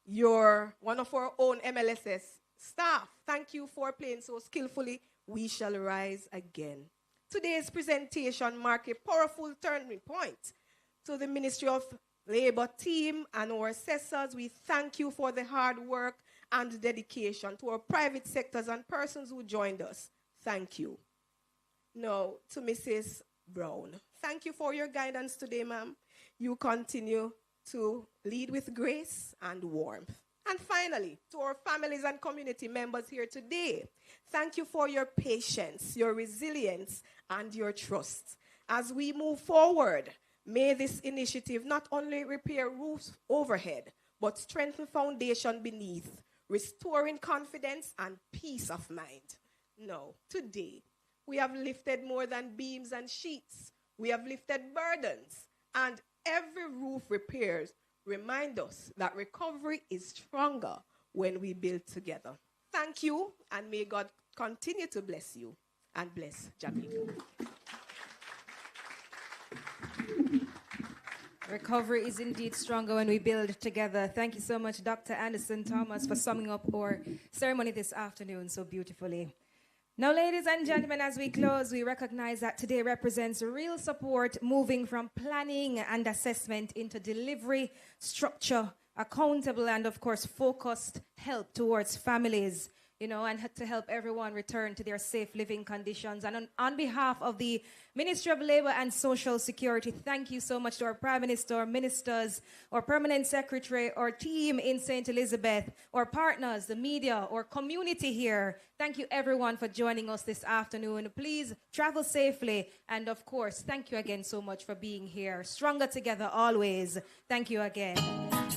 you're one of our own MLSS staff, thank you for playing so skillfully. We shall rise again. Today's presentation marks a powerful turning point. To the Ministry of Labor team and our assessors, we thank you for the hard work and dedication. To our private sectors and persons who joined us, thank you. Now, to Mrs. Brown, thank you for your guidance today, ma'am. You continue to lead with grace and warmth. And finally, to our families and community members here today, thank you for your patience, your resilience, and your trust. As we move forward, may this initiative not only repair roofs overhead, but strengthen foundation beneath, restoring confidence and peace of mind. Now, today, we have lifted more than beams and sheets. We have lifted burdens, and every roof repairs remind us that recovery is stronger when we build together. Thank you, and may God continue to bless you and bless Jamaica. Recovery is indeed stronger when we build together. Thank you so much, Dr. Anderson Thomas, for summing up our ceremony this afternoon so beautifully. Now, ladies and gentlemen, as we close, we recognize that today represents real support moving from planning and assessment into delivery, structure, accountable, and of course, focused help towards families, and to help everyone return to their safe living conditions. And on behalf of the Ministry of Labor and Social Security, thank you so much to our Prime Minister, our ministers, our Permanent Secretary, our team in St. Elizabeth, our partners, the media, our community here. Thank you, everyone, for joining us this afternoon. Please travel safely. And of course, thank you again so much for being here. Stronger together always. Thank you again.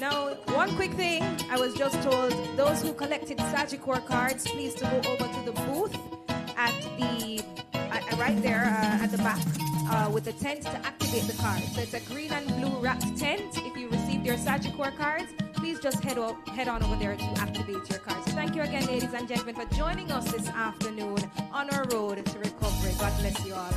Now, one quick thing. I was just told those who collected Sagicor cards, please to go over to the booth at the right there at the back with the tent to activate the card. So it's a green and blue wrapped tent. If you received your Sagicor cards, please just head on over there to activate your cards. So thank you again, ladies and gentlemen, for joining us this afternoon on our road to recovery. God bless you all.